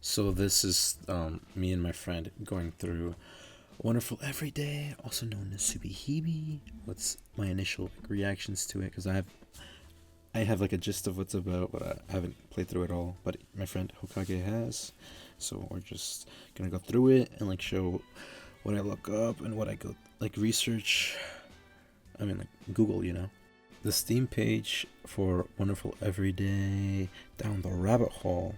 So this is me and my friend going through Wonderful Everyday, also known as Subahibi. What's my initial reactions to it? Because I have like a gist of what's about, but I haven't played through it all. But my friend Hokage has, so we're just gonna go through it and like show what I look up and what I go like research. I mean like Google, you know. The Steam page for Wonderful Everyday Down the Rabbit Hole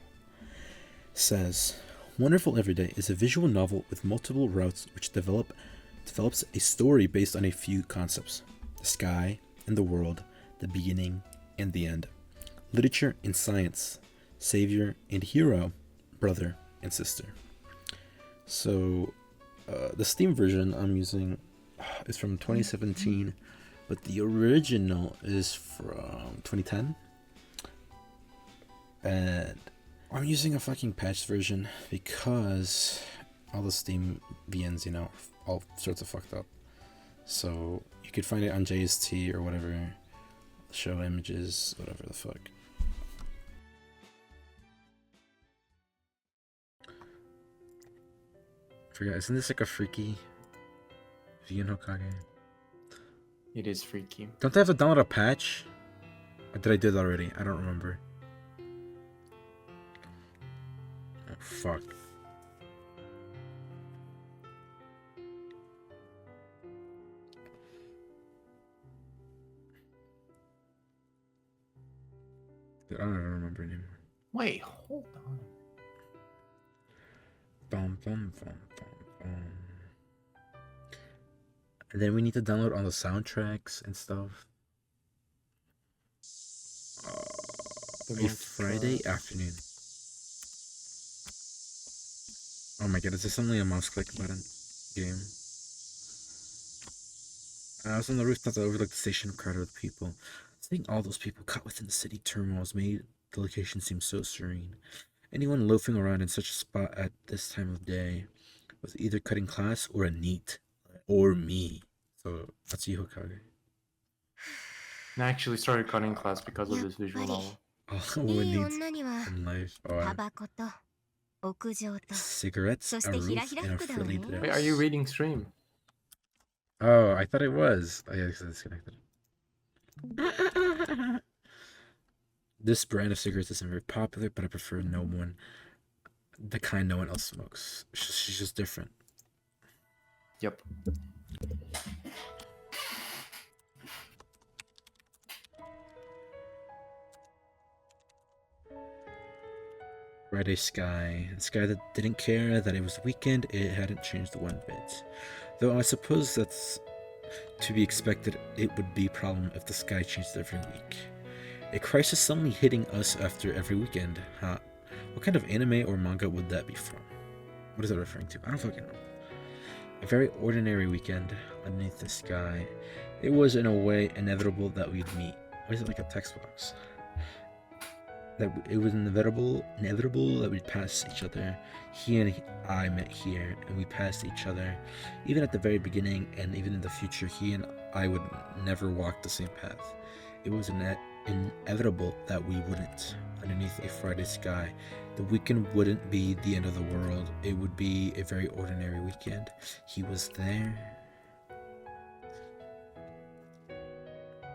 says Wonderful Everyday is a visual novel with multiple routes which develops a story based on a few concepts: the sky and the world, the beginning and the end, literature and science, savior and hero, brother and sister. So the Steam version I'm using is from 2017, but the original is from 2010. And I'm using a fucking patched version because all the Steam VNs, you know, all sorts of fucked up. So you could find it on JST or whatever, show images, whatever the fuck. Forgot, isn't this like a freaky vegan Hokage? It is freaky. Don't I have to download a patch? Or did I do that already? I don't remember. Oh, fuck. Dude, I don't even remember anymore. Wait, hold on. Bum, bum, bum, bum, bum. And then we need to download all the soundtracks and stuff. A Friday afternoon. Oh my god, is this only a mouse click button game? I was on the rooftop that overlooked the station, crowded with people. Seeing all those people caught within the city turmoils made the location seem so serene. Anyone loafing around in such a spot at this time of day was either cutting class or a NEET. Or me. So that's you, Hokage. I actually started cutting class because of this visual novel. All one needs in life are cigarettes, a roof, and a frilly dress. Wait, are you reading stream? Oh, I thought it was. Oh, yeah, it's disconnected. This brand of cigarettes isn't very popular, but I prefer the kind no one else smokes. She's just different. Yep. Friday sky. A sky that didn't care that it was weekend, it hadn't changed one bit. Though I suppose that's to be expected. It would be a problem if the sky changed every week. A crisis suddenly hitting us after every weekend. Huh? What kind of anime or manga would that be from? What is that referring to? I don't fucking know. A very ordinary weekend underneath the sky. It was in a way inevitable that we'd meet. Why is it like a text box? That it was inevitable that we'd pass each other. He and I met here, and we passed each other. Even at the very beginning, and even in the future, he and I would never walk the same path. It was inevitable that we wouldn't. Underneath a Friday sky, the weekend wouldn't be the end of the world. It would be a very ordinary weekend. He was there.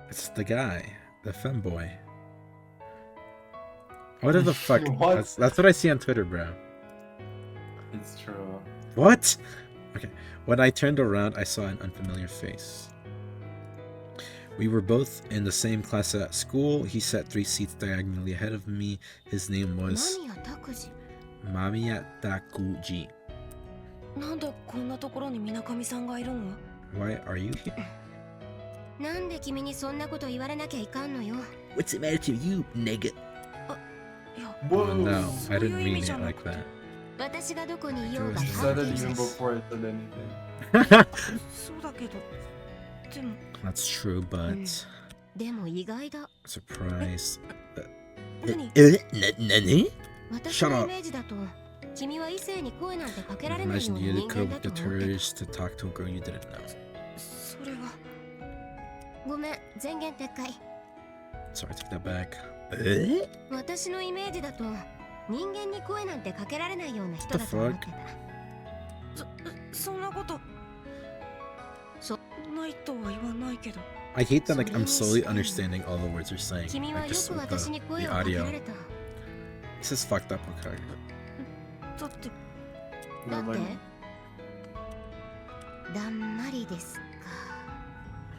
It's the guy, the femboy. What the fuck? What? That's what I see on Twitter, bro. It's true. What? Okay. When I turned around, I saw an unfamiliar face. We were both in the same class at school. He sat 3 seats diagonally ahead of me. His name was Mamiya Takuji. Why are you here? What's the matter to you, nigga? Whoa. No, I didn't mean it like that. She said it even before I said anything. That's true, but surprise. Nani? Shut up. Imagine you could have the courage to talk to a girl you didn't know. Sorry, I take that back. 人間に声なんてかけられないような人だと思ってた。そんなことないとは言わないけど。I hate that like I'm slowly understanding all the words you're saying. 君は Like よ just く with 私に the 声をかけ audio. られた。 This is fucked up, okay. だってだんまりですか。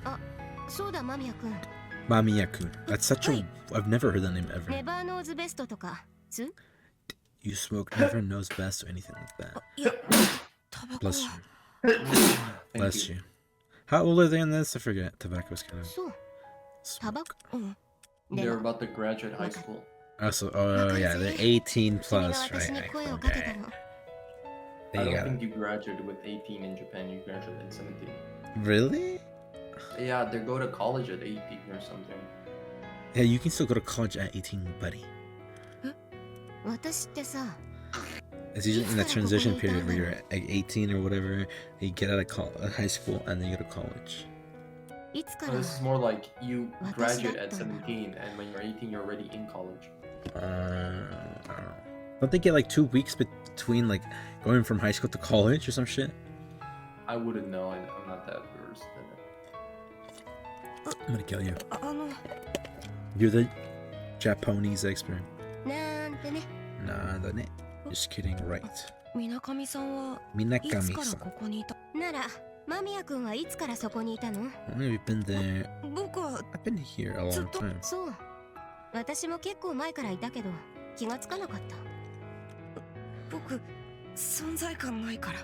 あ、そうだ間宮くん。Mamiya-kun. That's such a... I've never heard that name ever. ネバーノーズベストとかつ？ You smoke never knows best or anything like that. いや、タバコは。 Bless you. Bless you. How old are they in this? I forget. Tobacco's kind of... そう。タバ smoke. コ。うん。 They're about to graduate high school. Also, oh yeah, they're 18 plus, 君が私 right? に声をかけたの。 I There you don't go. think you graduated with 18 in Japan. You graduated at 17. Really? Yeah, they go to college at 18 or something. Yeah, you can still go to college at 18, buddy. 私ってさ、 It's usually in that transition period where you're like 18 or whatever, you get out of high school and then you go to college. いつか So ら this is more like you graduate at 私だったんだ。 17, and when you're 18, you're already in college. I don't know. Don't they get like 2 weeks between like going from high school to college or some shit? I wouldn't know. I'm not that versed in it. I'm gonna kill you. あの You're the Japanese expert. なんてね。 Nah, the just kidding, right? みなかみさんはいつ Minakami から san. ここにいた？なら、間宮くんはいつからそこにいたの？ How long have you been there? 僕は I've been here a ずっ long と time. そう。私も結構前からいたけど気がつかなかった。僕存在感ないから。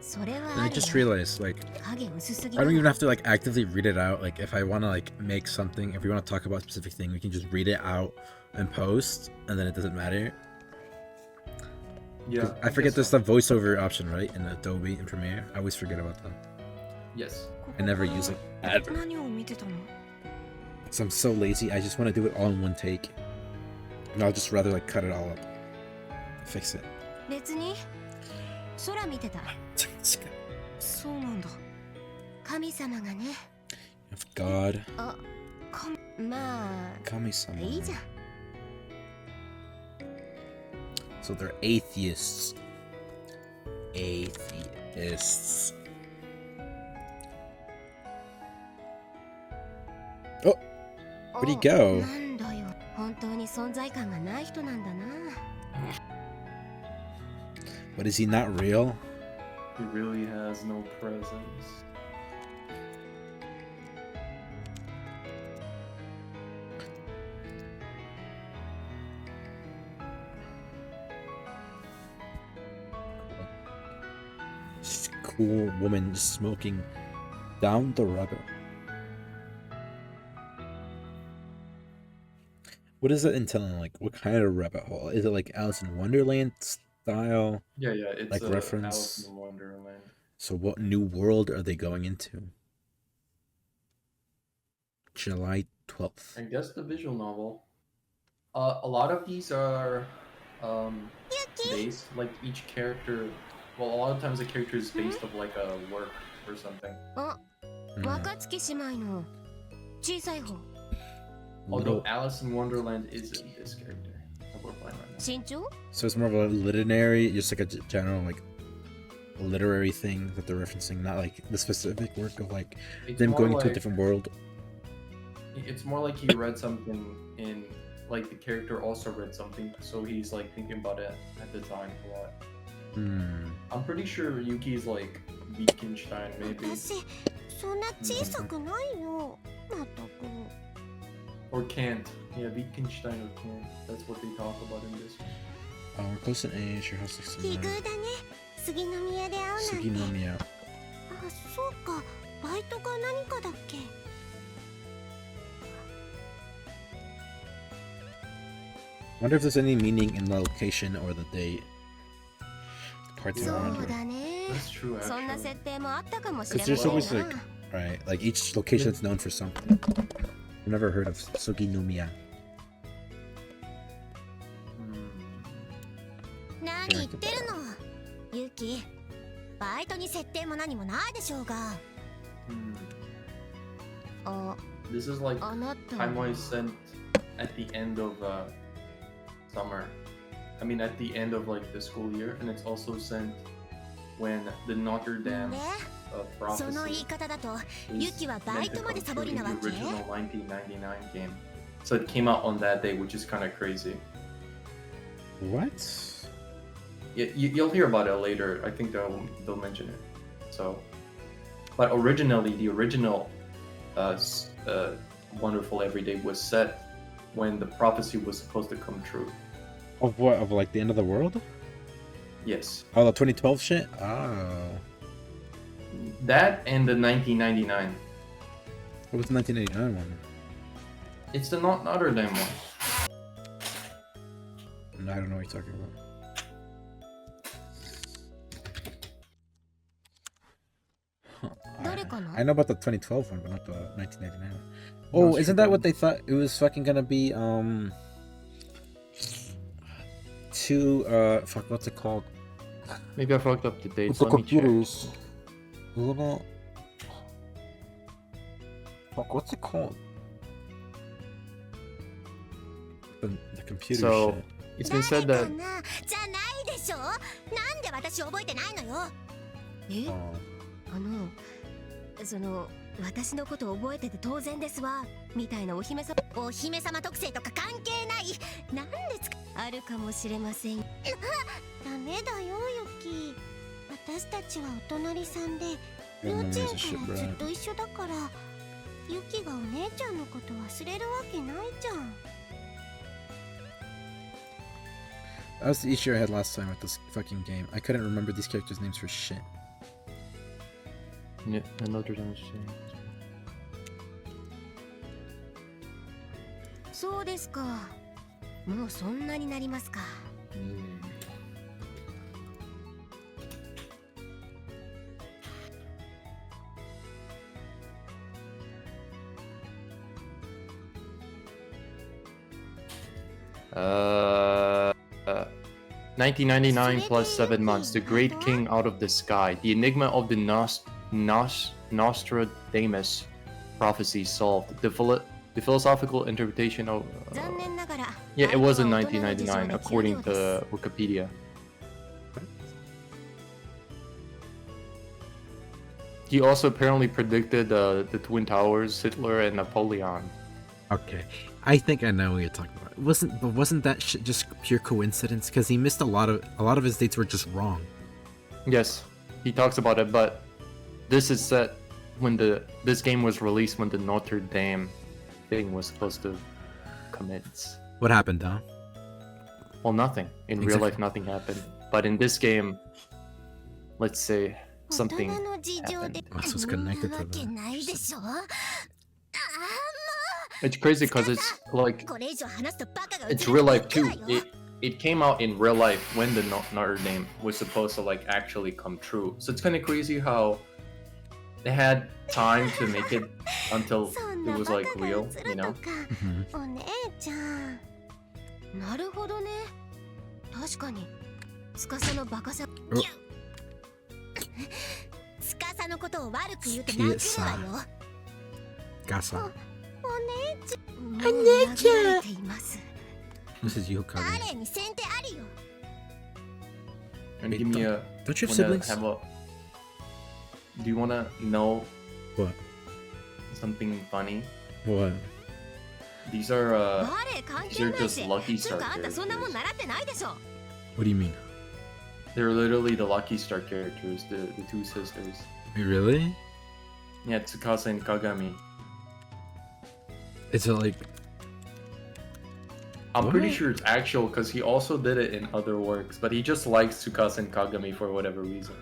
それは And あ I る just よ。 realized, like, 影薄すぎ I だ don't わ even have to like actively read it out. Like, if I want to like make something, if we want to talk about a specific thing, we can just read it out and post, and then it doesn't matter. Yeah. I forget there's the voiceover option, right, in Adobe and Premiere. I always forget about them. Yes. I never use it. Ever. 何を見てたの？ So I'm so lazy. I just want to do it all in one take. And I'll just rather like cut it all up, fix it. 別に空見てた。そうなんだ。神様がね。 Of God. あ、まあ Kami-sama. いいじゃん。 So they're atheists. Atheists. Oh, where'd he go? なんだよ。本当に存在感がない人なんだな。 But is he not real? He really has no presence. This cool woman just smoking down the rubber. What is it entailing? Like, what kind of rabbit hole? Is it like Alice in Wonderland style? Yeah, it's Like a reference? Alice in Wonderland. So what new world are they going into? July 12th. I guess the visual novel. A lot of these are based, like each character. Well, a lot of times the character is based of like a work or something. あ、若月姉妹の小さい方。 Although Alice in Wonderland isn't this character that we're playing right now. 身長？ So it's more of a literary, just like a general like literary thing that they're referencing, not like the specific work of like It's them more going into a like- different world. It's more like he read something in, like the character also read something, so he's like thinking about it at the time a lot. Hmm. I'm pretty sure Yuki's like Wittgenstein, maybe. 私そんな小さくないよ。まったく。 Or Kant. Yeah, Wittgenstein or Kant. That's what they talk about in this one. Oh, we're close in age. Your house looks 奇遇 similar. だね。杉の宮で会うなんて。 Suginomiya. あ、そうか。バイトか何かだっけ。 Wonder if there's any meaning in the location or the date. Part そう 200. だね。 That's true, そんな actually. 設定もあったかもしれ Because ない there's な。 always like, right, like each location is known for something. I've never heard of Suginomiya. Hmm. 何言ってるのユキ。バイトに設定も何もないでしょうが。 Hmm. あ、 This is like あなた。 time was sent at the end of summer. I mean, at the end of like the school year, and it's also sent when the Notre Dame その言い prophecy 方だとユ is キはバ meant イ to トまで come サボ true り in な the わけ original 1999 game. So it came out on that day, which is kind of crazy. What? You'll hear about it later. I think they'll mention it. So, but originally, the original Wonderful Everyday was set when the prophecy was supposed to come true. Of what? Of like the end of the world? Yes. Oh, the 2012 shit? Oh. That and the 1999. What was the 1989 one? It's the Notre Dame one. No, I don't know what you're talking about. I know about the 2012 one, but not the 1999 one. Oh, isn't that what they thought it was fucking gonna be? Fuck, what's it called? Maybe I fucked up the dates. The Let me check. computers. Isn't it? Fuck, what's it called? The computer So, shit. it's been said that じゃないでしょ。なんで私覚えてないのよ。え、 Oh. その私のこと覚えてて当然ですわみたいなお姫様特性とか関係ない。なんであるかもしれません。ダメだよユキ。私たちはお隣さんで幼稚園からずっと一緒だからユキがお姉ちゃんのこと忘れるわけないじゃん。 That was the issue I had last time with this fucking game. I couldn't remember these characters' names for shit. yeah, Notre Dame. そうですか。もうそんなになりますか。1999 plus 7 months. The Great King out of the sky. The enigma of the Nostradamus prophecy solved. The philosophical interpretation of. Yeah, it was in 1999, according to Wikipedia. He also apparently predicted the Twin Towers, Hitler, and Napoleon. Okay, I think I know what you're talking about. Wasn't that shit just pure coincidence? Because he missed a lot of his dates were just wrong. Yes, he talks about it, but this is set when this game was released when the Notre Dame thing was supposed to commence. What happened, though? Well, nothing. In real life, nothing happened. But in this game, let's say something happened. So it's connected to that. It's crazy because it's like it's real life too. It came out in real life when the Notre Dame was supposed to like actually come true. So it's kind of crazy how they had time to make it until it was like real, you know? お姉ちゃん。なるほどね。確かに。司のバカさ。司のことを悪く言うと泣くわよ。Gasa. お姉ちゃん。This is you, Kage. 誰に先手ありよ。And give me a. Don't you have siblings? Do you wanna know What? something funny? What? These are just Lucky Star あんた characters. そんなもん習ってないでしょ。 What do you mean? They're literally the Lucky Star characters, the two sisters. Really? Yeah, Tsukasa and Kagami. Is it like? I'm What? pretty sure it's actual because he also did it in other works, but he just likes Tsukasa and Kagami for whatever reason.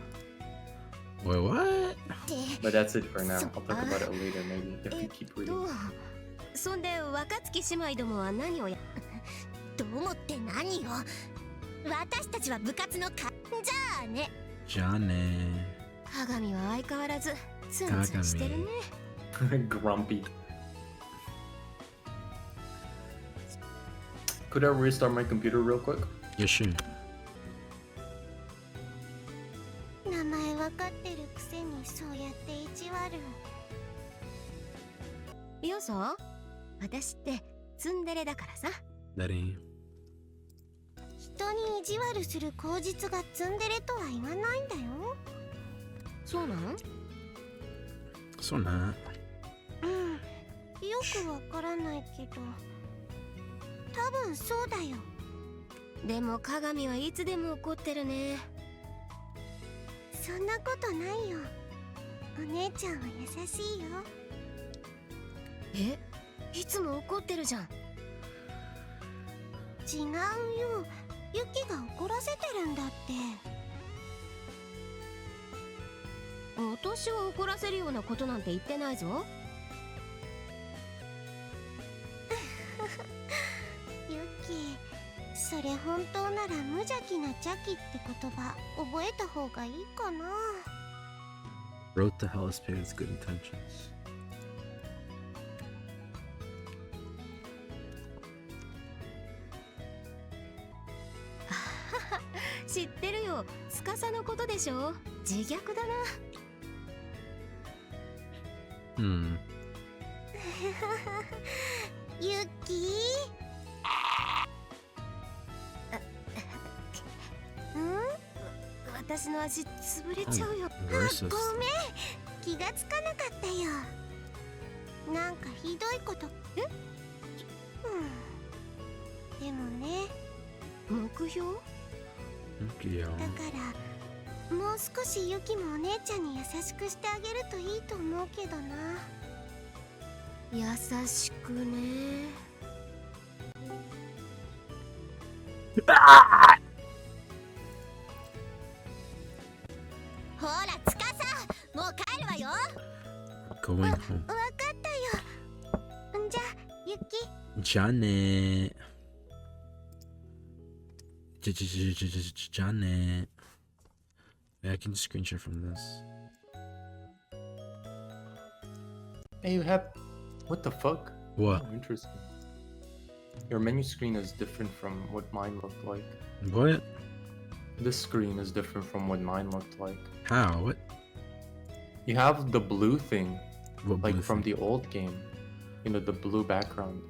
Wait, what? But that's it for now. I'll talk about it later, maybe, if you keep reading. そんで若月姉妹どもは何をやどう思って何よ。私たちは部活のじゃあね。じゃあね。鏡は相変わらずツンツンしてるね。Grumpy. Could I restart my computer real quick? Yeah, sure. 名前わかってるくせにそうやって意地悪。よそ、私ってツンデレだからさ。Daddy. 一当に意地悪する口実がツンデレとは言わないんだよ。そうなん？そうな。うん、よくわからないけど多分そうだよ。でも鏡はいつでも怒ってるね。そんなことないよ。お姉ちゃんは優しいよ。え？いつも怒ってるじゃん。違うよ、ユキが怒らせてるんだって。私を怒らせるようなことなんて言ってないぞ。ユキ、それ本当なら無邪気な邪気って言葉覚えた方がいいかな。 Wrote the hell is paid with good intentions. 知ってるよ、司のことでしょ。自虐だな。ユキ私の足潰れちゃうよ。ごめん、気がつかなかったよ。なんかひどいこと。でもね、目標だからもう少しユキもお姉ちゃんに優しくしてあげるといいと思うけどな。優しくね。ほら、つかさ、もう帰るわよ。Going home. わかったよ。じゃあ、ユキ。じゃあね。じゃあね。I can screen share from this. Hey, you have... What the fuck? What? Oh, interesting. Your menu screen is different from what mine looked like. What? This screen is different from what mine looked like. How? What? You have the blue thing, What like blue from thing? the old game. You know, the blue background.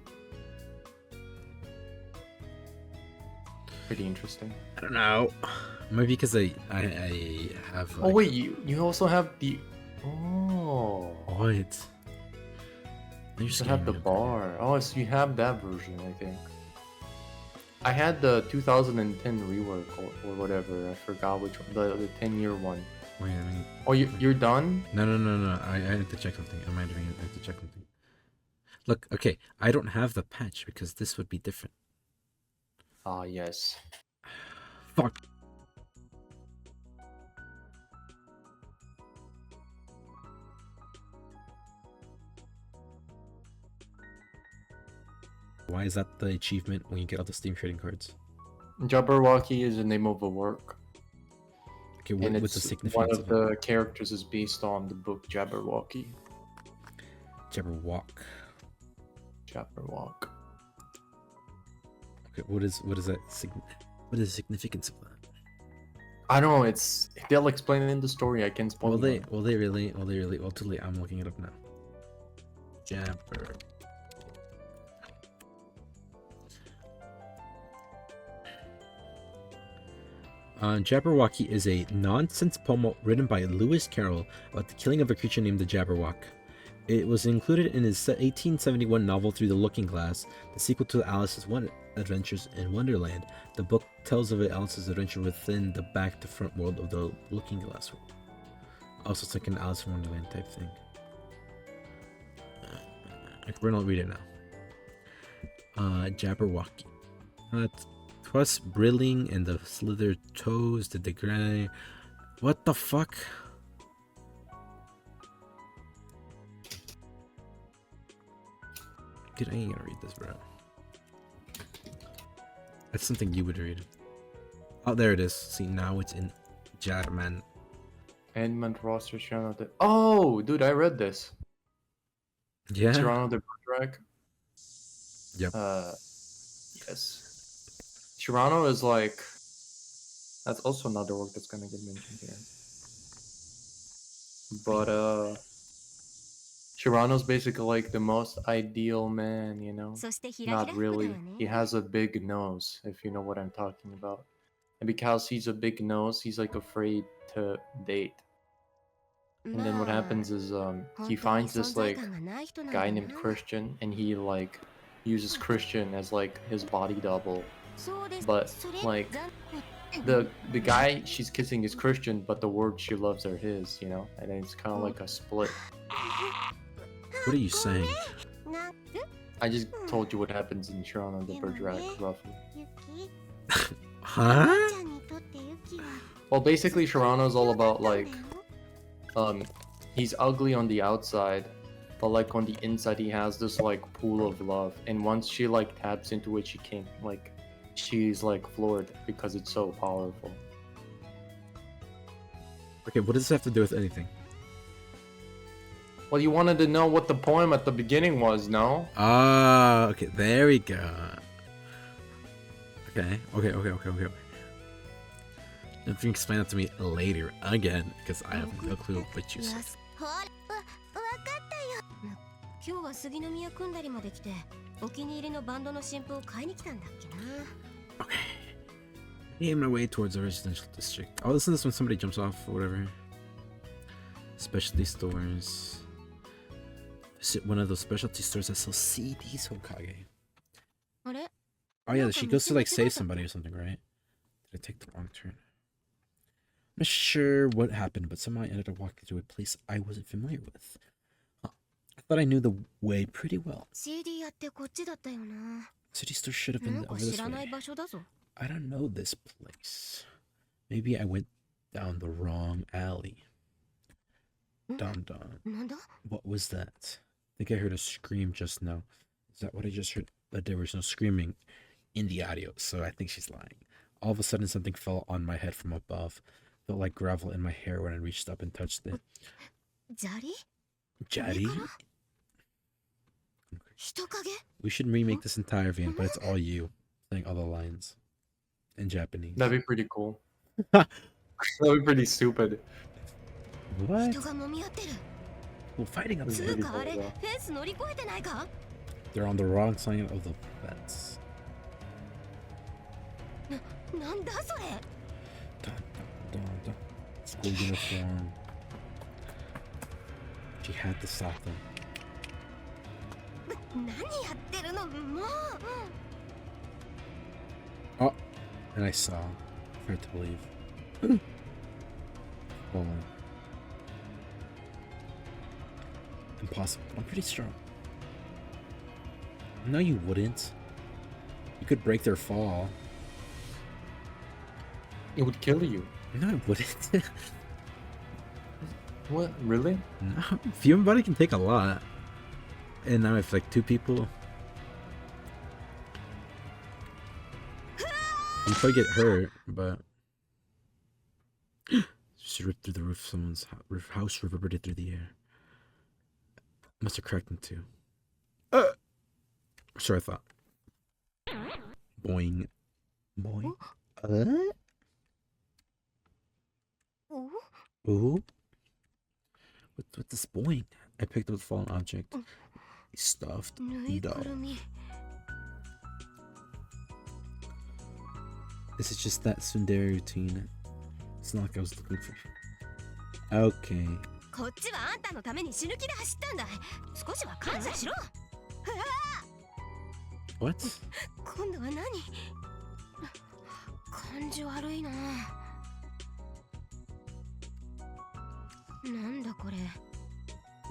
Pretty interesting. I don't know. Maybe because I have. Like... Oh wait, you also have the... Oh. What? You should have the bar. Oh, so you have that version, I think. I had the 2010 rework or whatever. I forgot which one. The 10-year one. Wait, I mean... Oh, you're done? No. I have to check something. I have to check something. Look, okay, I don't have the patch because this would be different. Ah, yes. Fuck. Why is that the achievement when you get all the Steam trading cards? Jabberwocky is the name of a work. Okay, and what's the it's significance one of the characters is based on the book Jabberwocky. Jabberwock. Jabberwock. Okay, what is that? What is the significance of that? I don't know. It's they'll explain it in the story. I can spoil. Will they really? Well, too late. I'm looking it up now. Jabber. Jabberwocky is a nonsense poem written by Lewis Carroll about the killing of a creature named the Jabberwock. It was included in his 1871 novel Through the Looking Glass, the sequel to Alice's Adventures in Wonderland. The book tells of Alice's adventure within the back-to-front world of the Looking Glass world. Also, it's like an Alice in Wonderland type thing. We're gonna read it now. Jabberwocky. Twas brilling and the slither toes did the gray. What the fuck? Dude, I ain't gonna read this, bro. That's something you would read. Oh, there it is. See, now it's in German. Edmund Roster Cyrano de... Oh, dude, I read this. Yeah. Cyrano de Bergerac. Yep. Yes. Cyrano is like... That's also another work that's gonna get mentioned here. But, Shirano's basically like the most ideal man, you know? そしてひらひ Not ら服だわ really. ね He has a big nose, if you know what I'm talking about. And because he's a big nose, he's like afraid to date. And then what まあ happens is he 本当に finds 存 this 在 like 感がない人なん guy だ named な Christian and he like uses Christian as like his body double. そうです But それ like ざん the guy she's kissing is Christian, but the words she loves are his, you know? And it's kind of like a split. What are you saying? な I just told you what happens in Shirano the Bergerac, roughly. ゆき Huh? ちゃんにとってゆきは Well, basically, Shirano's all about だったん like だよ he's ugly on the outside, but like on the inside, he has this like pool of love. And once she like taps into it, she's like floored because it's so powerful. Okay, what does this have to do with anything? Well, you wanted to know what the poem at the beginning was, no? Ah, okay, there we go. Okay. You can explain that to me later again, because I have no clue what you うわ said. ほらわかったよ今日は杉宮組んだりまで来てお気に入りのバンドの新譜を買いに来たんだっけな Made my way towards a residential district. I'll listen to this when somebody jumps off or whatever. Specialty stores. Visit one of those specialty stores that sells CDs, Hokage. あれ Oh yeah, she goes to like save somebody or something, right? Did I take the wrong turn? I'm not sure what happened, but somehow I ended up walking through a place I wasn't familiar with. Huh. I thought I knew the way pretty well. CD やってこっちだったよな City store should have な been んか over this 知らない way. 場所だぞ I don't know this place. Maybe I went down the wrong alley. Dun dun. なんだ What was that? I think I heard a scream just now. Is that what I just heard? But there was no screaming in the audio, so I think she's lying. All of a sudden, something fell on my head from above. Felt like gravel in my hair when I reached up and touched it. 砂利 Jaddy? 人影 We should remake this entire van, but it's all you saying all the lines in Japanese. That'd be pretty cool. That'd be pretty stupid. What? 人が揉み合ってる Well, fighting つ outside. つうかあれフェンス乗り越えてないか They're on the wrong side of the fence. なんだそれ Dun, dun, dun, dun. School uniform. She had to stop them. 何やってるのもう Oh, and I saw. Hard to believe. Hold on. Impossible. I'm pretty strong. No, you wouldn't. You could break their fall. It would kill you. No, it wouldn't. What? Really? No, Fume Body can take a lot. And now if like two people, you probably get hurt, but she ripped through the roof. Someone's house reverberated through the air. Must have cracked in two. So I thought. Boing, boing.お Ooh. What's this boing? I picked up the fallen object. A stuffed ぬいぐ doll. るみ This is just that tsundere routine. It's not like I was looking for. Okay. こっちはあんたのために死ぬ気で走ったんだ少しは感謝しろ What? 今度は何感じ悪いななんだこれ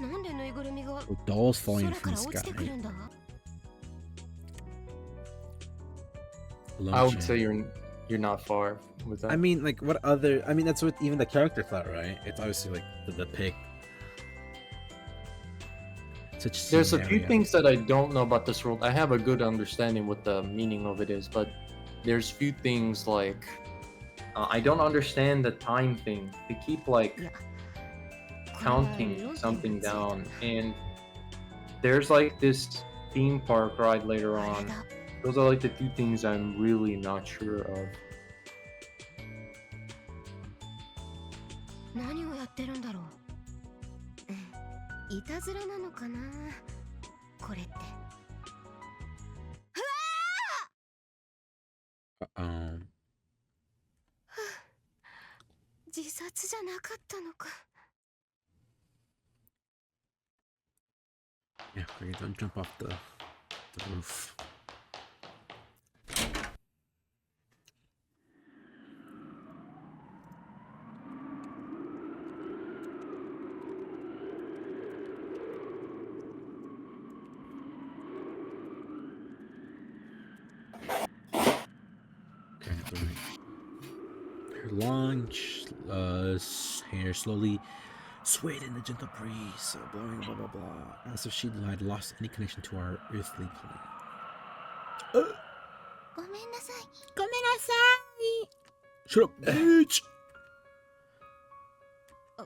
なんでぬいぐるみが Oh, dolls falling 空か from ら the 落ちてく sky. るんだ I would Luncheon. say you're not far with that. I mean, like, what other? I mean, that's what even the character thought, right? It's obviously like the pig. Such There's a few scenario. things that I don't know about this world. I have a good understanding what the meaning of it is, but there's few things like I don't understand the time thing. They keep like いや counting something down, and there's like this theme park ride later あれ on. だ Those are like the two things I'm really not sure of. 何をやってるんだろういたずらなのかなこれって。自殺じゃなかったのか。 Yeah, okay, don't jump off the roof. Okay, right. Her long hair slowly swayed in the gentle breeze, blowing blah blah blah, as if she had lost any connection to our earthly plane. ごめんなさい。ごめんなさい。Shut up, bitch.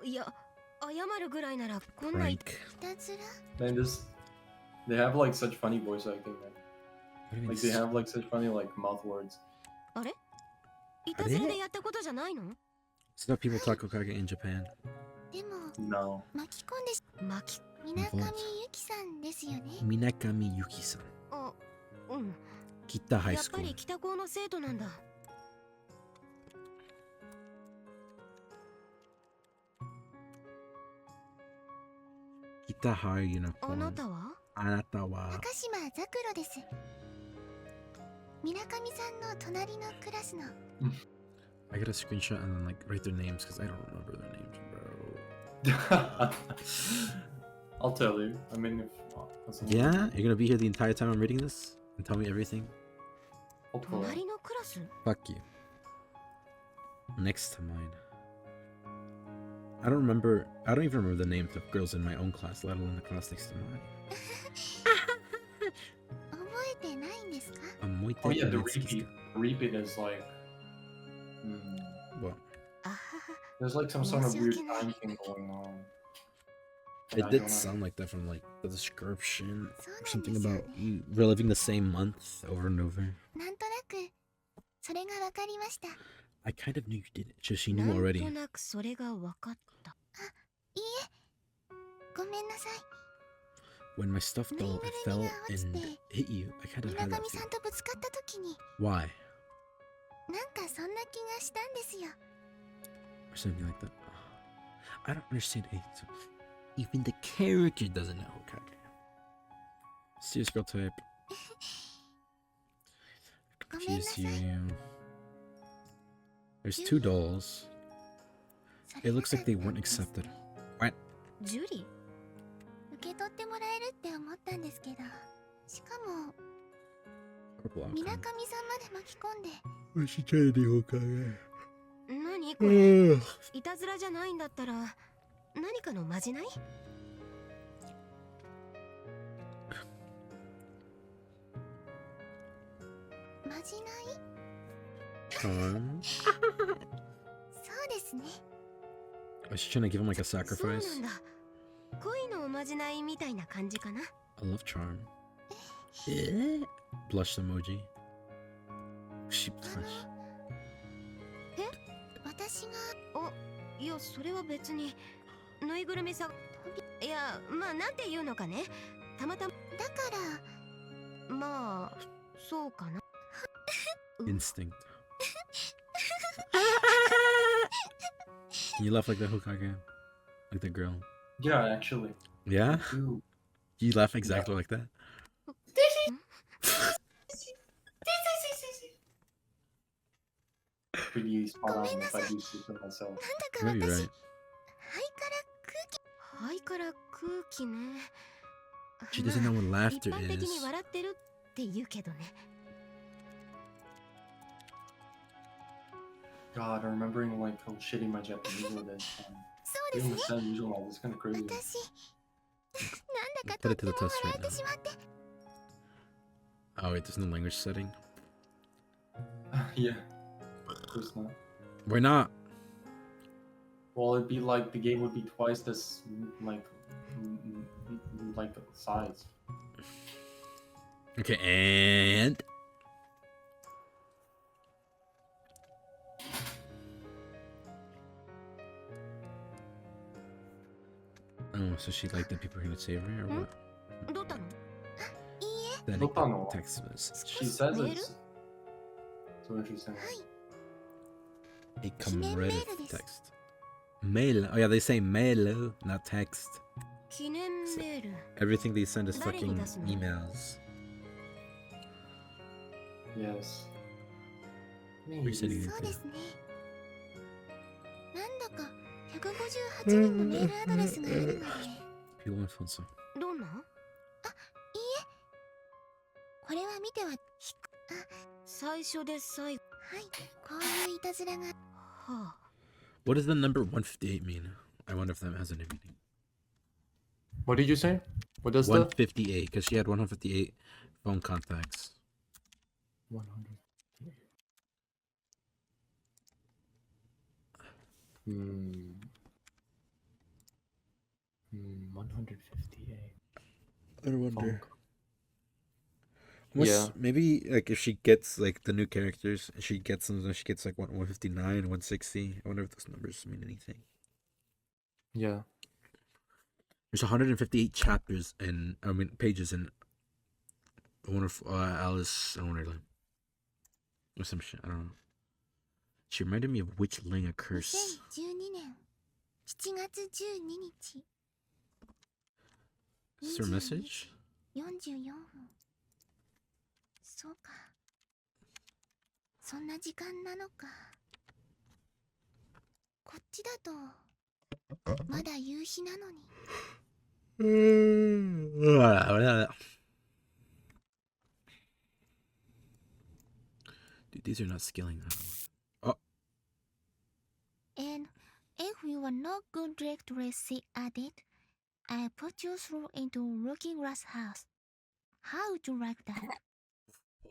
いや、謝るぐらいならこんないたずら。 Man, they have like such funny voice acting, man. What do you mean? Like they have like such funny like mouth words. あれ、いたずらでやったことじゃないの？ It's not people talk Hokage in Japan. でも No. 巻き込んでみなかみゆきさんですよね。 Minakami Yuki-san. あ、うん。 Kita High やっぱ School. り北高の生徒なんだ。 Kita High Unicorn. あなたは？ Anata wa. 高島ザクロです。みなかみさんの隣のクラスの。 I gotta screenshot and then like write their names because I don't remember their names, bro. I'll tell you. I mean, if Yeah? You're gonna be here the entire time I'm reading this? And tell me everything? hopefully. 隣のクラス？ Fuck you. Next to mine. I don't even remember the names of girls in my own class, let alone the class next to mine. 覚えてないんですか？ Oh yeah, the repeat. Repeat is like. What? あはは。 There's like some sort of weird time thing going on. It I did don't sound like that from like the description or そうなんで something すよ about ね。 you reliving the same month over and over. なんとなくそれがわかりました。 I kind of knew you did it, just she knew なん already. となくそれがわかった。あ、いいえ。ごめんなさい。 When my stuffed doll fell and hit you, I kind み of な had か that みさ feeling. んとぶつかった時に Why? なんかそんな気がしたんですよ。 Or something like that. I don't understand it. Even the character doesn't know Hokage. Serious girl type. ごめんな Confused さい。 you. There's two dolls. それ It な looks か like っ they たん weren't です。 accepted. What? ジュリ受け取ってもらえるって思ったんですけど、しかも Purple みな outcome. かみさんまで巻き込んで。 What's she trying to do, Hokage? 何これ？いたずらじゃないんだったら何かのまじない？まじない？ Charm? そうですね。 Was she trying to give him like a そう sacrifice? なんだ。恋のおまじないみたいな感じかな。 I love charm. Eh? Blush emoji. She blush. 私がいやそれは別にぬいぐるみさいやまあなんていうのかねたまたまだからまあそうかな Instinct. Can you laugh like that, Hokage? Like that girl? Yeah, actually. Yeah? Ooh. You laugh exactly like that? Pretty spot on if I do see for myself. なんだか Maybe 私 right. 肺から空気ね She doesn't know what 一 laughter 般的に is. 笑ってるって言うけどね God, remembering like how shitty my Japanese was is. そうです Even ね the sound usual life is kind of crazy. 私なんだか Put と it っ to て the も test 笑 right えてし now. まって Oh wait, there's no language setting. Yeah. There's not. Why not? Well, it'd be like the game would be twice this like size. Okay, and Oh, so she liked the people who would save her, or what? どうったの？ Then What the panel? text was She says it's so interesting. a commemorative text. Mail. Oh yeah, they say mail, not text. 記念メール。 Everything they send is 誰に fucking 出すの？ emails. Yes. What are you sending it そう to? ですね。なんだか158人のメールアドレスがあるので。 People on phone so. どんな？いいえ。これは見ては、最初で最後。はい、こういういたずらが。はあ。 What does the number 158 mean? I wonder if that has any meaning. What did you say? What does 158, because she had 158 phone contacts. 100. Hmm. 158. I wonder. Phone Almost, Yeah. Maybe like if she gets like the new characters, and she gets them, then she gets like 159, 160. I wonder if those numbers mean anything. Yeah. There's 158 chapters and pages in Wonderful Alice in Wonderland. Or some shit. I don't know. She reminded me of Witchling a Curse. 2012年7月12日。 Is there a message? 44分。そうか。そんな時間なのか。こっちだとまだ夕日なのに。 Dude, these are not scaling that. And if you are not good directly at it, I put you through into Looking Glass House. How would you like that?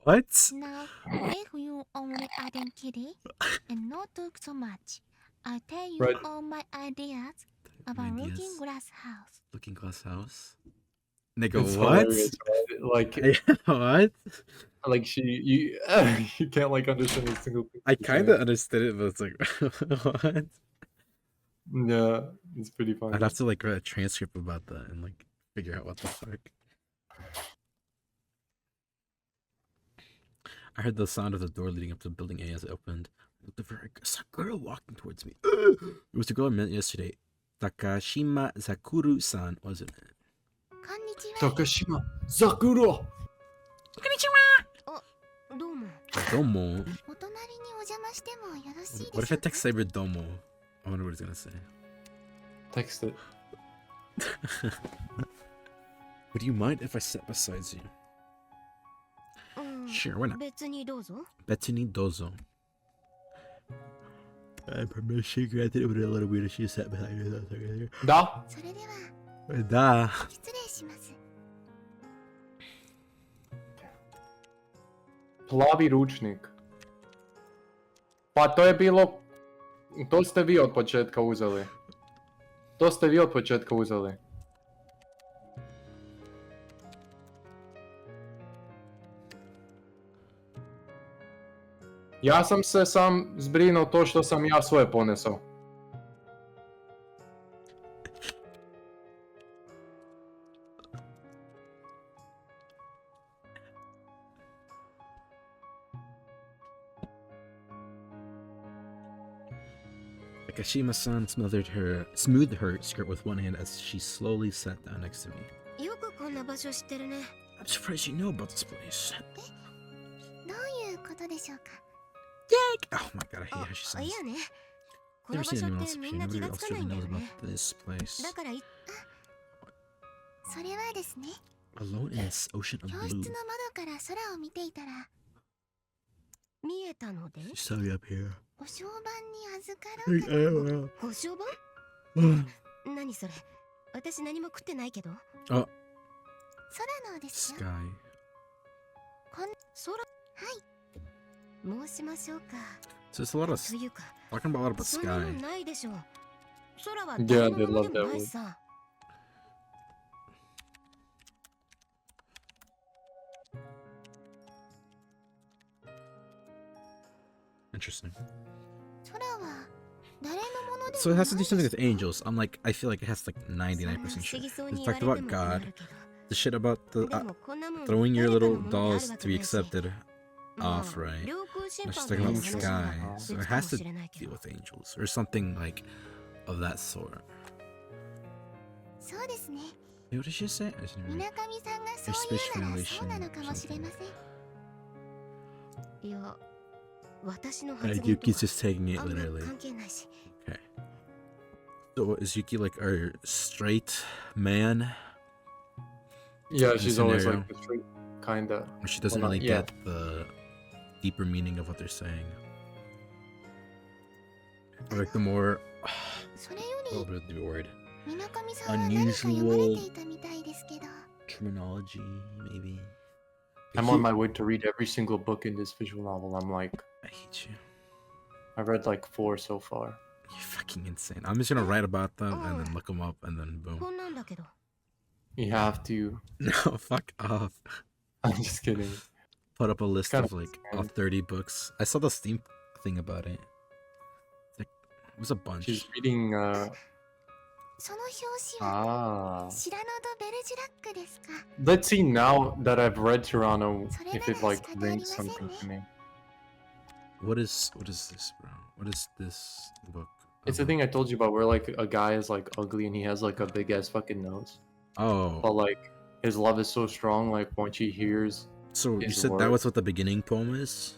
What? Now, if you only attend Kitty and not talk so much, I'll tell you Right. all my ideas about Ideas. Looking Glass House. Looking Glass House? Nigga, It's what? hilarious, right? What? Like you you can't like understand a single thing. I she's kind of saying. understood it, but it's like, what? Yeah, it's pretty funny. I'd have to like write a transcript about that and like figure out what the fuck. I heard the sound of the door leading up to building A as it opened. I looked over, I saw a girl walking towards me. It was the girl I met yesterday. Takashima Zakuru-san, wasn't it? こんにちは。 Takashima Sakura. どうも。 Domo. お隣にお邪魔してもよろしいでしょ What if I うか text Saber Domo? I wonder what he's gonna say. Text it. Would you mind if I sat beside you? うん。 Sure, why not? 別にどうぞ。 Bettini Dozo. Permission granted. It would be a little weird if she sat behind me. Da. それでは Da. 失礼します。 Plavi ručnik. Pa to je bilo... To ste vi od početka uzeli. To ste vi od početka uzeli. Ja sam se sam zbrinuo to što sam ja svoje ponesao. Takashima-san smoothed her skirt with one hand as she slowly sat down next to me. よくこんな場所知ってるね。 I'm surprised you know about this place. どういうことでしょうか。 Oh my god, I hate how she あ、い sounds. やね。この Never 場 seen 所 anyone っ else て up み here. んな気 Nobody が else つかないん really だよ knows ね。 about this place. だからそれはですね、 Alone in this ocean of 教 blue. 室の窓から空を見ていたら、見えたので She saw me up here. お正番に預かろうかと。保証版何それ私何も食ってないけど Oh, 空のですよ。 sky. 空はい。申しましょうか So it's a lot of というか talking about a lot about そんなの sky. ないでしょ空は Yeah, 誰 they のもの love でも that ない word. さ Interesting. 空は誰のもの So it has to do something with angels. I'm like, I feel like it has like 99% sure. It's talked about God. The shit about the throwing your little dolls to be accepted off, right? No, she's talking about the sky, so it has to deal with angels or something like of that sort. そうですね。 Hey, what did she say? I didn't み read. なかみさんが Your そう speech 言うならそうな translation のかもしれ something. ません。いや、私の発言と Yuki's just taking it あんま literally. 関係ないし。 Okay. So is Yuki like a straight man? Yeah, In she's always scenario. like the straight kinda. Or she doesn't Well, really yeah. get the deeper meaning of what they're saying? Or like the more それよ what り would be the word? みなかみさんは何か読まれ Unusual ていたみたいですけど。 terminology, maybe. I'm on my way to read every single book in this visual novel. I'm like, I hate you. I've read like 4 so far. You're fucking insane. I'm just gonna write about them and then look them up and then こ boom. んなんだけど。 You have to. No, fuck off. I'm just kidding. Put up a list kind of of like insane. 30 books. I saw the Steam thing about it. It's like it was a bunch. She's reading その表紙は ah. シラノド・ベルジュラックですか。 Let's see now that I've read Toronto それな if ら it like 仕方あり rings ません something ね。 to me. What is this, bro? What is this book? It's the thing I told you about where like a guy is like ugly and he has like a big ass fucking nose. Oh, But like his love is so strong, like when she hears so you his said that word- was what the beginning poem is?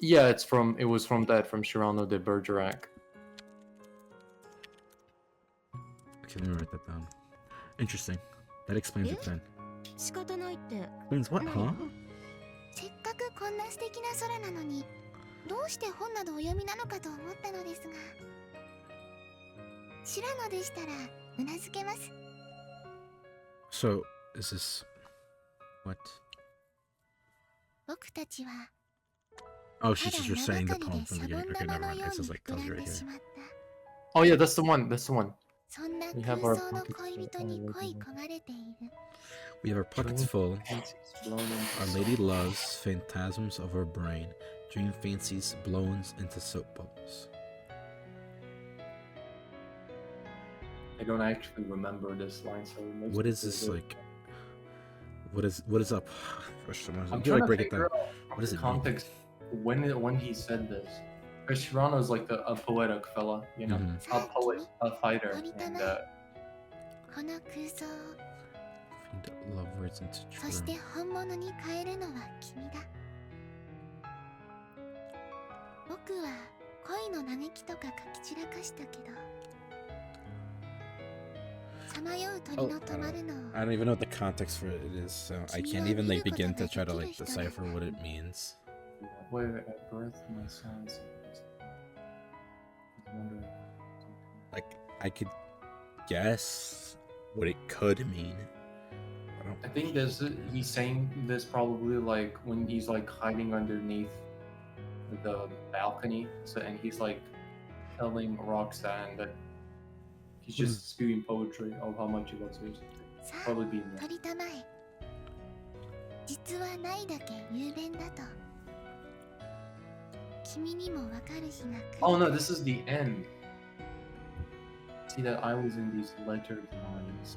Yeah, it was from Cyrano de Bergerac. Okay, let me write that down. Interesting. That explains it then. 仕方ないって。 Explains what, huh? せっかくこんな素敵な空なのに、どうして本などお読みなのかと思ったのですが。シラノでしたらうなずけます。 So, is this what? 僕たちは Oh, た she's だ just 名 reciting ば the かり poem で from シャ the ボ beginning. ン Okay, 玉 never の mind. よ It う says に like 膨 tells ら you ん right で here. しまった。 Oh yeah, that's the one. That's the one. そんな We 空 have our 想の pockets 恋 full. 人に恋焦がれている。 We have our pockets full. Fancies blown into Our lady loves phantasms of her brain. Dream fancies blown into soap bubbles. I don't actually remember this line, so it makes What me is feel this good. like? What is up? I'm You trying like to break it figure down. out What does the it mean? context when he said this. Because Shirano is like a poetic fella, you know, Mhm. a poet, a fighter, and この空想を Find love words into そして true. 本物に変えるのは君だ。僕は恋の嘆きとか書き散らかしたけど、さまよう鳥の止まるのを I don't even know what the context for it is, so I can't even like begin to try to like decipher what it means. where at birth my sons. Like I could guess what it could mean. I think he's saying this probably like when he's like hiding underneath the balcony, so and he's like telling Roxanne that he's just spewing poetry of how much he loves her. さあ Probably being that. 鳥たまえ。実はないだけ雄弁だと。君にもわかる日が来る。 Oh no, this is the end. See that I was in these lettered lines.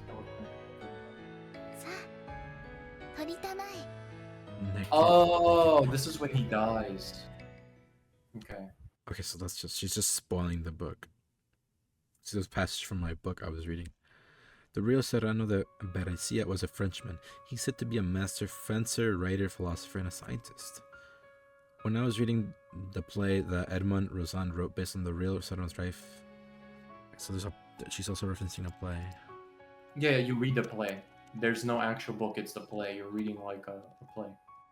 さあ鳥たまえ。 Naked. Oh, this is when he dies. Okay. Okay, so she's just spoiling the book. See this passage from my book I was reading. The real Serrano de Berrecilla was a Frenchman. He's said to be a master fencer, writer, philosopher, and a scientist. When I was reading the play that Edmond Rostand wrote based on the real Serrano's life, so she's also referencing a play. Yeah, you read the play. There's no actual book, it's the play. You're reading like a play.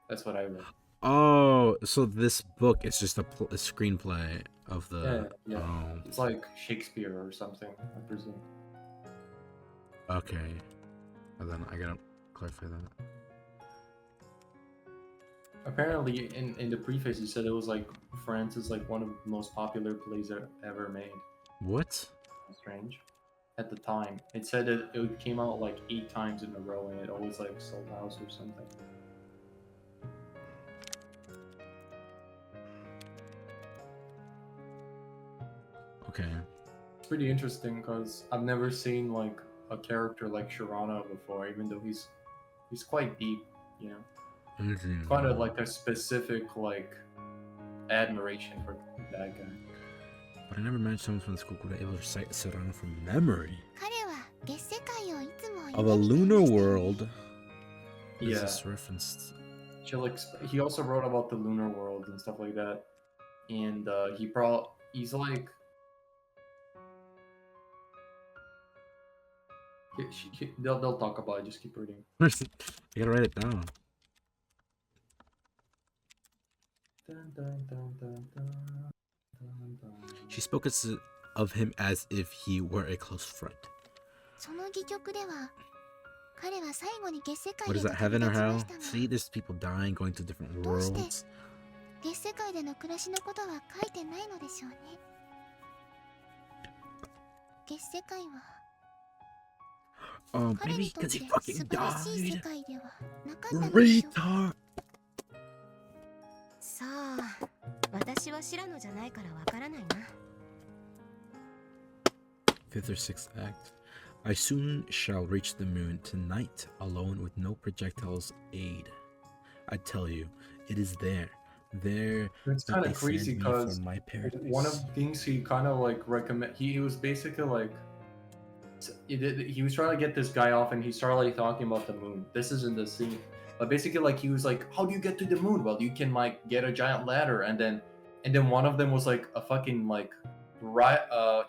That's what I read. Oh, so this book is just a screenplay of the. Yeah. Oh, It's like Shakespeare or something, I presume. okay. And then I gotta clarify that. Apparently, in the preface, he said it was like France is like one of the most popular plays ever made. What? Strange. At the time, it said that it came out like 8 times in a row, and it always like sold out or something. Okay. It's pretty interesting because I've never seen like a character like Shirano before, even though he's quite deep, you know. It's quite a like a specific like admiration for that guy. But I never met someone from the school who was able to recite Serrano from memory. 彼は月世界をいつも Of a 夢見てい lunar ましたよね。 world. What is Yeah. this referenced? He also wrote about the lunar world and stuff like that, and he's like they'll talk about it. Just keep reading. You gotta write it down. Dun, dun, dun, dun, dun, dun, dun. She spoke of him as if he were a close friend. その戯曲では彼は最後に月世界 What へ is と that, 旅 heaven 立 or ちま hell? したが See, there's people dying, going to different どうして worlds. 月世界での暮らしのことは書いてないのでしょうね。月世界は Oh, 彼 maybe にとっ because て he 素 fucking 晴らしい世 died. 界ではなかったのでしょう。 Retard. さあ私は白野じゃないからわからないな。 Fifth or sixth act. I soon shall reach the moon tonight, alone with no projectile's aid. I tell you, it is there. There It's that kind they of crazy send me because from my paradise. one of the things he kind of like recommend. He was basically like he was trying to get this guy off, and he started like talking about the moon. This isn't the scene, but basically like he was like, "How do you get to the moon?" Well, you can like get a giant ladder, and then one of them was like a fucking like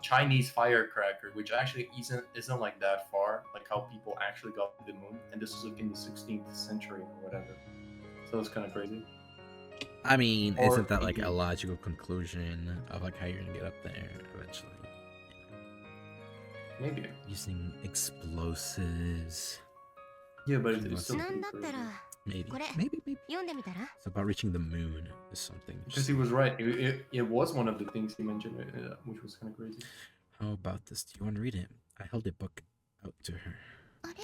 Chinese firecracker, which actually isn't like that far, like how people actually got to the moon. And this was like in the 16th century or whatever. So it's kind of crazy. I mean, Or isn't that like a maybe- logical conclusion of like how you're gonna get up there eventually? Maybe. Using explosives. Yeah, but it's still なん pretty だった crazy. ら Maybe. これ Maybe. 読んでみたら。 It's about reaching the moon is something. Because he was right. It was one of the things he mentioned, which was kind of crazy. How about this? Do you want to read it? I held a book out to her. あれ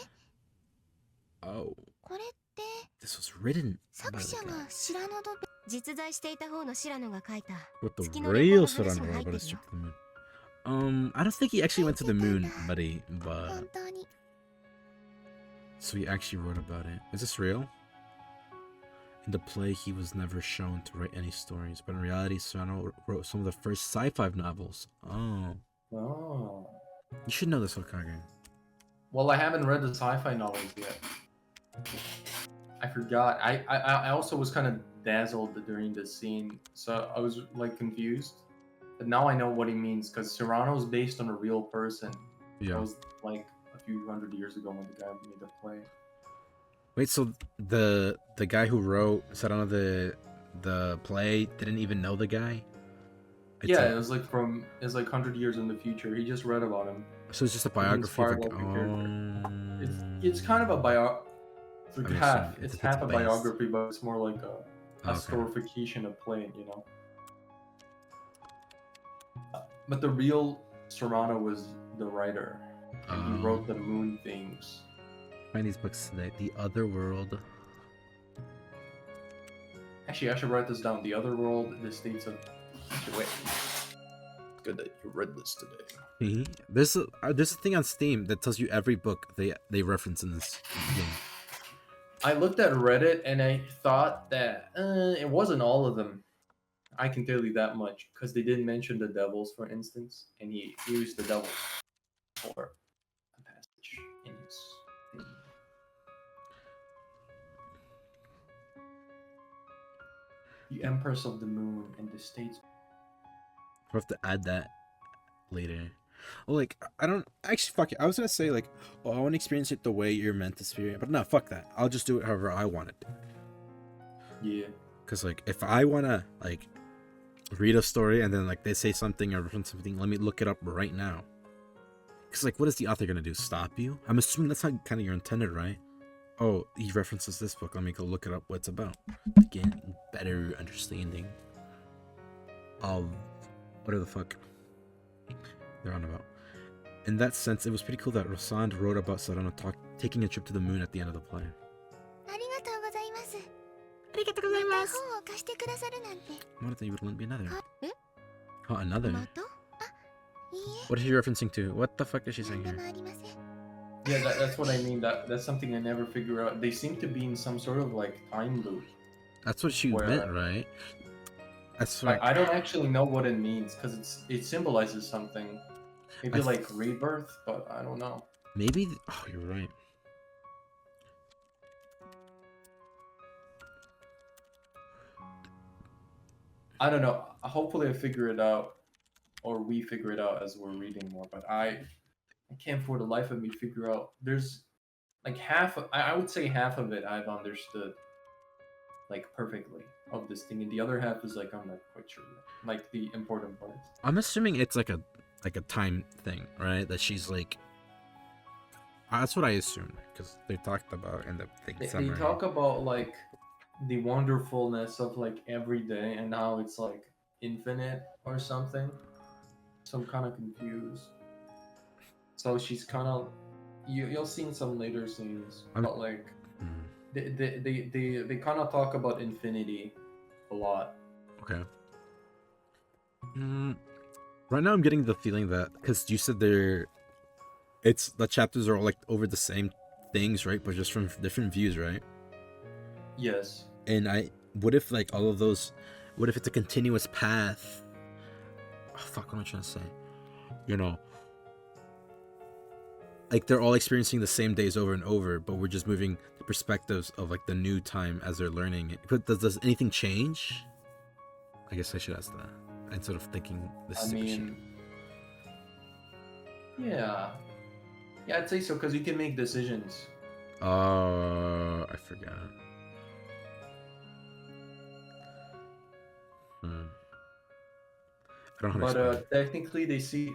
Oh, これって this was written 作 about 者 a が guy. 白野戸 実在していた方の白野が書いた What the 月の real 旅行の話 Serrano も wrote 入って about る his よ trip to the moon. I don't think he actually went to the moon, buddy, 本 but 当に so he actually wrote about it. Is this real? In the play, he was never shown to write any stories, but in reality, Serrano wrote some of the first sci-fi novels. Oh, Oh. you should know this, Hokage. Well, I haven't read the sci-fi novels yet. I forgot. I also was kind of dazzled during this scene, so I was like confused. But now I know what he means because Serrano is based on a real person. That Yeah. was like a few hundred years ago when the guy made the play. Wait, so the guy who wrote Serrano the play didn't even know the guy? Yeah, it was like 100 years in the future. He just read about him. So it's just a He biography of a inspired, like, a guy. It's kind of a I mean, half. so It's it's half a based. biography, but it's more like a Okay. storification of play, you know. But the real Serrano was the writer, and he wrote the moon things. Find these books today. The Other World. Actually, I should write this down. The Other World, the States of... Wait. Good that you read this today. There's a thing on Steam that tells you every book they reference in this game. I looked at Reddit, and I thought that it wasn't all of them. I can tell you that much, because they didn't mention the devils, for instance, and he used the devils for a passage in his thing. The Empress of the Moon and the States. We'll have to add that later. Well, like, I don't actually fuck it. I was gonna say like, oh, I want to experience it the way you're meant to experience it, but no, fuck that. I'll just do it however I want it. Yeah. Cause like, if I wanna like read a story and then like they say something or reference something, let me look it up right now. Cause like, what is the author gonna do? Stop you? I'm assuming that's not kind of your intended, right? Oh, he references this book. Let me go look it up. What it's about to gain better understanding of whatever the fuck they're on about. In that sense, it was pretty cool that Rosand wrote about Serrano taking a trip to the moon at the end of the play. ありがとうございます。ありがとうございまたます本を貸してくださるなんて。 What if you would lend me another? え Oh, another? また What is she referencing to? What the fuck is she saying 何でも here? ありません。 Yeah, that's what I mean. That's something I never figure out. They seem to be in some sort of like time loop. That's what she Where- meant, right? That's Like, right. I don't actually know what it means because it symbolizes something. Maybe I like rebirth, but I don't know. Maybe. Oh, you're right. I don't know. Hopefully, I figure it out, or we figure it out as we're reading more. But I can't for the life of me figure out. There's like I would say half of it I've understood like perfectly of this thing, and the other half is like I'm not quite sure yet. Like the important parts. I'm assuming it's like a time thing, right? That she's like. That's what I assumed because they talked about in the thing. They talk about like the wonderfulness of like every day and how it's like infinite or something. So I'm kind of confused. So she's kind of you'll see in some later scenes, but like they kind of talk about infinity a lot. Okay. Right now, I'm getting the feeling that because you said the chapters are all like over the same things, right? But just from different views, right? Yes. And what if like all of those, what if it's a continuous path? Oh, fuck, what am I trying to say? You know, like they're all experiencing the same days over and over, but we're just moving the perspectives of like the new time as they're learning it. But does anything change? I guess I should ask that instead of thinking this stupid shit. Yeah, I'd say so because you can make decisions. I forgot. I don't know how to explain it. Technically, they see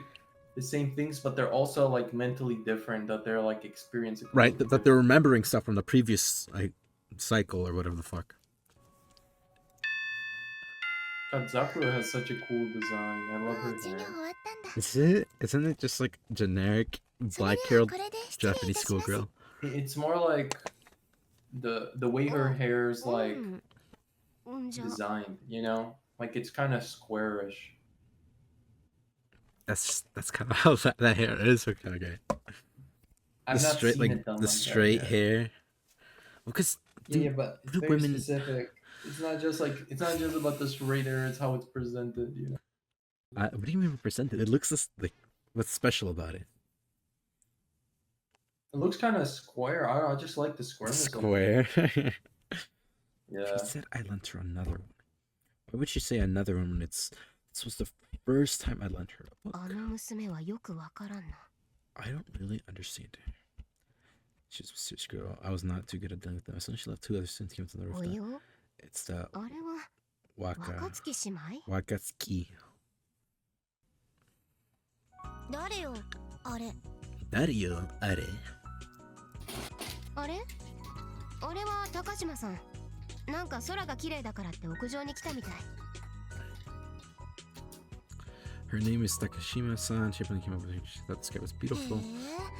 the same things, but they're also like mentally different. That they're like experiencing. Right, that they're remembering stuff from the previous like cycle or whatever the fuck. God, Sakura has such a cool design. I love も her う授業 hair. 終わったんだ。 Is it? Isn't it just like generic それでは black-haired これで失礼い Japanese たします。 schoolgirl? It's more like the way her hair is like じゃあ designed. You know, like it's kind of squarish. That's kind of how that hair is. Okay. I've The not straight seen like it done the like straight that yet. hair. Because Yeah, but it's do very women- specific. It's not just about the straight hair. It's how it's presented. You know. what do you mean represented? It looks like what's special about it? It looks kind of square. I don't know. I just like the squareness. of it. Square. Yeah. She said I lent her another one. Why would she say another one when this was the first time I lent her a book? あの娘はよくわからんな。 I don't really understand her. She's a serious girl. I was not too good at dealing with them. As soon as she left, 2 other students came to the お rooftop. よ、 It's the あれは若月姉妹？ Wakatsuki. 誰よ、あれ。 Dario are. あれ？あれは高島さん。なんか空が綺麗だからって屋上に来たみたい。 Her name is Takashima-san. She came up with her. She thought the sky was beautiful. へ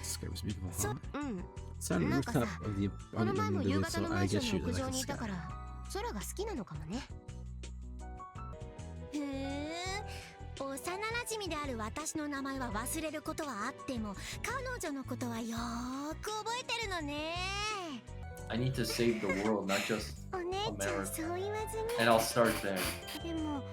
The sky was beautiful, そ huh? うん。 It's on the なんかさ、 rooftop of the この前も apartment 夕 building, 方 so のマ I ンショ guess ンの you 屋 like 上 the にいたか sky. ら空が好きなのかもね。へえ。幼馴染である私の名前は忘れることはあっても、彼女のことはよーく覚えてるのね。 I need to save the world, not just お姉ちゃん、 America. そう言わずに。 And I'll start there. でも、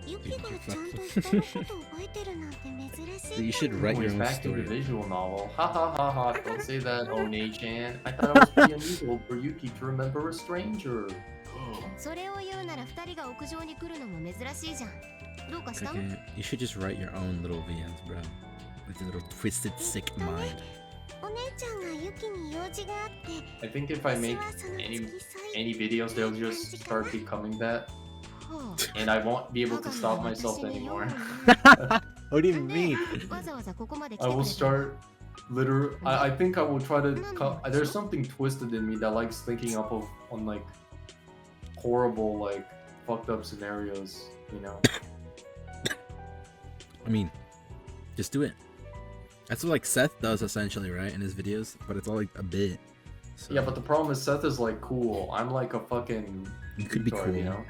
ユキがちゃんと人のこと覚えてるなんて珍し You い。 should write your Anyways, own back to the story. visual novel. Ha ha ha ha! Don't say that, One-chan. I thought it was pretty unusual for Yuki to remember a stranger. それを言うなら二人が屋上に来るのも珍しいじゃん。どうかしたの？ Okay, you should just write your own little VNs, bro. With your little twisted, sick mind. お姉ちゃんがユキに用事があって。 I think if I make 私はその付き添い any videos, they'll just start becoming that, ほう and I won't be able to stop myself anymore. What do you mean? わざわざここまで来て I くれ will た。 start literally. I think I will try to. There's something twisted in me that likes thinking up on like horrible, like fucked up scenarios. You know. I mean, just do it. That's what like Seth does essentially, right? In his videos, but it's all like a bit. So Yeah, but the problem is Seth is like cool. I'm like a fucking. you could be retard, cool. You know.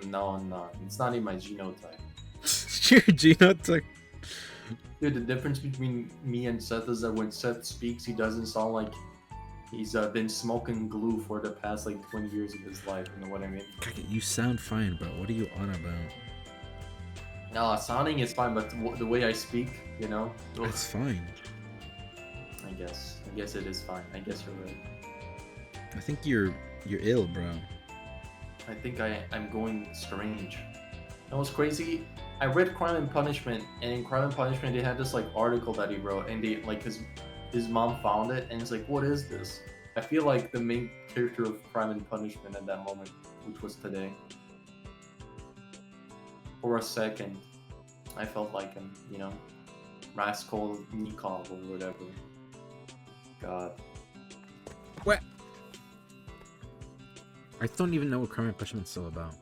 No, I'm not. It's not in my genotype. Your genotype. Dude, the difference between me and Seth is that when Seth speaks, he doesn't sound like he's been smoking glue for the past like 20 years of his life. You know what I mean? Kage, you sound fine, bro. What are you on about? No, sounding is fine, but the way I speak, you know, It's fine. I guess it is fine. I guess you're right. I think you're ill, bro. I think I'm going strange. That was crazy. I read Crime and Punishment, and in Crime and Punishment, they had this like article that he wrote, and they like his mom found it, and it's like, what is this? I feel like the main character of Crime and Punishment at that moment, which was today. For a second, I felt like him, you know, Raskolnikov or whatever. God. What? I don't even know what Crime and Punishment's still about.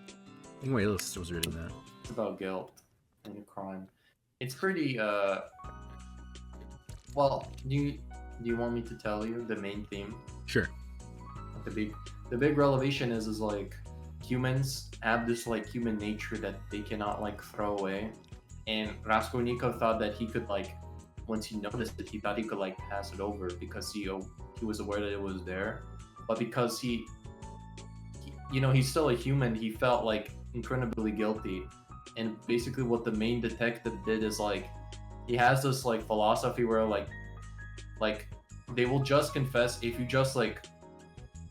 I think my little sister was reading that. It's about guilt and crime. It's pretty well, do you want me to tell you the main theme? Sure. The big revelation is like humans have this like human nature that they cannot like throw away. And Raskolnikov thought that he could like, once he noticed it, he thought he could like pass it over because he was aware that it was there. But because he you know, he's still a human, he felt like incredibly guilty. And basically what the main detective did is like, he has this like philosophy where like they will just confess if you just like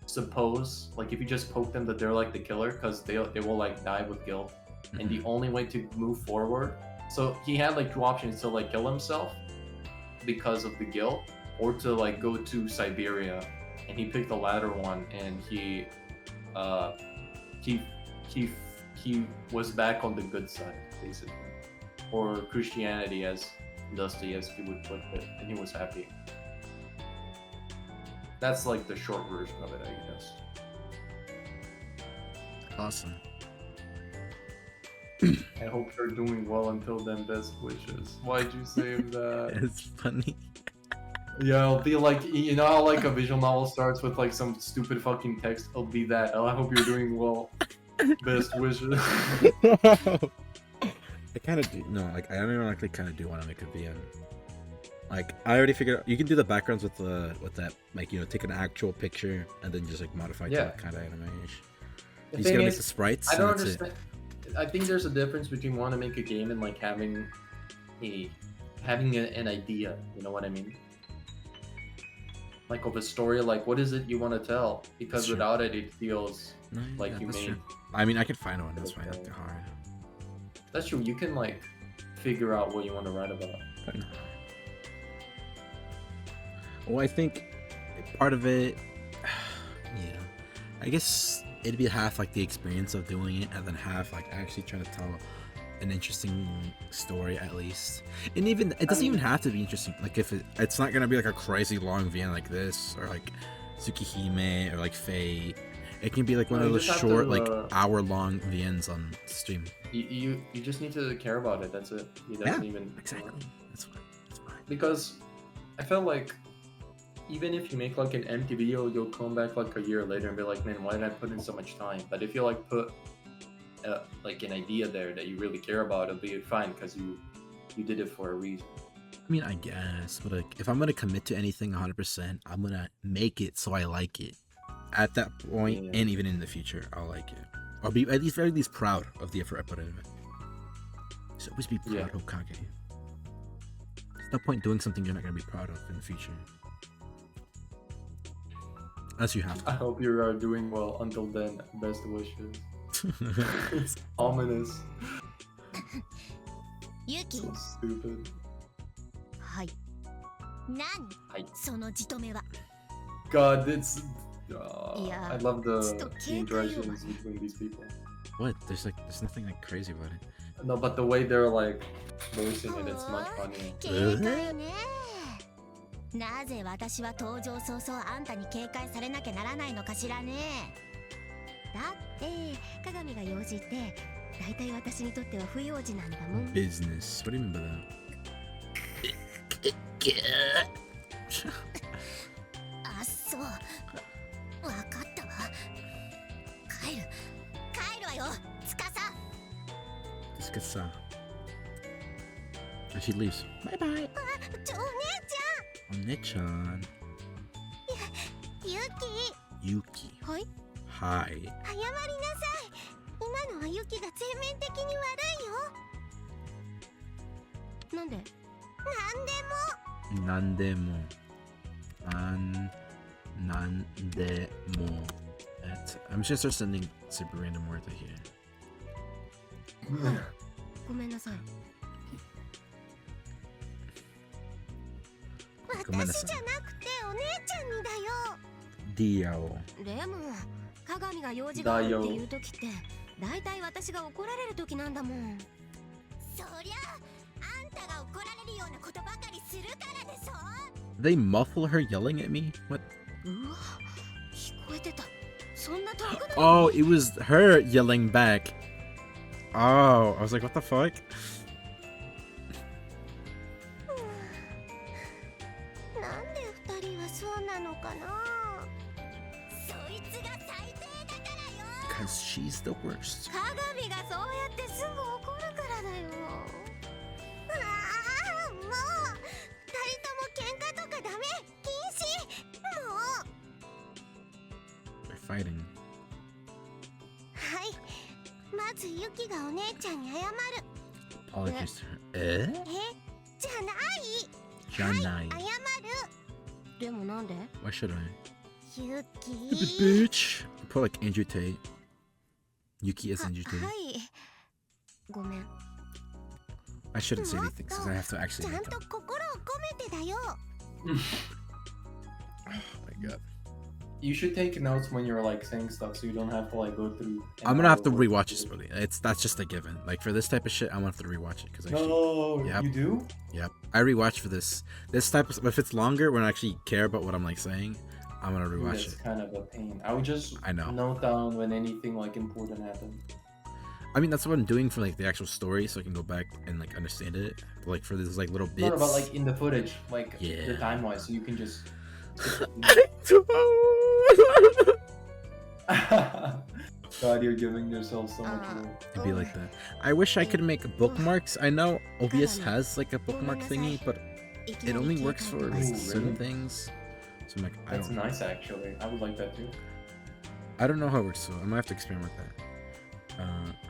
suppose, like if you just poke them that they're like the killer, because they will like die with guilt. And the only way to move forward, so he had like two options: to like kill himself because of the guilt, or to like go to Siberia. And he picked the latter one, and he was back on the good side, basically, or Christianity, as Dostoevsky would put it, and he was happy. That's like the short version of it, I guess. Awesome. I hope you're doing well until then. Best wishes. Why'd you save that? It's funny. Yeah, it'll be like, you know how like a visual novel starts with like some stupid fucking text? It'll be that. Oh, I hope you're doing well. Best wishes. I kind of do. No, like I don't even actually kind of do want to make a VM. Like I already figured out you can do the backgrounds with that, like, you know, take an actual picture and then just like modify it to that kind of animation. You just gotta make the sprites. I don't understand. I think there's a difference between wanting to make a game and like having an idea. You know what I mean? Like of a story, like what is it you want to tell? Because without it, it feels like you made. True. I mean, I could find one. That's why not too hard. That's true. You can like figure out what you want to write about. Well, I think part of it, yeah, I guess it'd be half like the experience of doing it, and then half like actually trying to tell an interesting story at least. And even it doesn't even have to be interesting. Like if it's not gonna be like a crazy long VN like this, or like Tsukihime, or like Faye. It can be like one of those short, like hour-long VNs on stream. You just need to care about it. That's it. You doesn't even exactly. That's fine. Because I felt like even if you make like an empty video, you'll come back like a year later and be like, man, why did I put in so much time? But if you like put like an idea there that you really care about, it'll be fine because you did it for a reason. I mean, I guess, but like if I'm gonna commit to anything 100%, I'm gonna make it so I like it. At that point, and even in the future, I'll like it. I'll be at least very proud of the effort I put into it. So always be proud, Hokage. There's no point doing something you're not gonna be proud of in the future. Unless you have to. I hope you are doing well until then. Best wishes. It's ominous. Yuki. So stupid. はい。何？そのじとめは。God, it's. Yeah. I love the interactions between these people. What? There's nothing like crazy about it. No, but the way they're like voicing it, it's much funnier. 警戒ね。なぜ私は登場早々あんたに警戒されなきゃならないのかしらね。だって鏡が用事って大体私にとっては不用事なんだもん。Business. What do you mean by that? あ、そう。わかったわ。帰るわよ、司。司. And she leaves. Bye bye. ちょ、お姉ち One-chan. ゃん。ユキ。 Yuki. はい。 Hi. 謝りなさい。今のはユキが全面的に悪いよ。なんで？なんでも。I'm just gonna start sending super random words I hear. ごめんなさい。ごめんなさい。私じゃなくてお姉ちゃんにだよ。Dio. でも鏡が用事があるっていう時ってだいたい私が怒られる時なんだもん。そりゃあんたが怒られるようなことばかりするからでしょ。 They muffle her yelling at me? What? うわ、聞こえてた。そんな遠くない。 Oh, it was her yelling back. Oh, I was like, what the fuck? なんで二人はそうなのかな。そいつが最低だからよ。 Because she's the worst. 鏡がそうやってすぐ怒るからだよ。ああ、もう二人とも喧嘩とかダメ。禁止。もう。 They're fighting. はい。まずユキがお姉ちゃんに謝る。 Apologies to her. じゃない。 Janai. 謝る。でもなんで？ Why should I? ユキ。 Bitch. Put like Andrew Tate. Yuki as Andrew Tate. はい。ごめん。 I shouldn't say anything because I have to ち actually ゃん make と them. 心を込めてだよ。 Oh my god. You should take notes when you're like saying stuff so you don't have to like go through. I'm gonna have to rewatch this movie. That's just a given. Like for this type of shit, I'm gonna have to rewatch it because No, Yep. you do? Yep. I rewatch for this type of. If it's longer, when I actually care about what I'm like saying, I'm gonna Dude, rewatch it's it. kind of a pain. I would just I know. note down when anything like important happened. I mean, that's what I'm doing for like the actual story, so I can go back and like understand it. But, like for these like little bits. No, but like in the footage, like Yeah. the time wise, so you can just. God, you're giving yourself so much room. It'd be like that. I wish I could make bookmarks. I know OBS has like a bookmark thingy, but it only works for like, Ooh, certain really? things. So I'm like, I That's don't. nice actually. I would like that too. I don't know how it works, so I might have to experiment with that.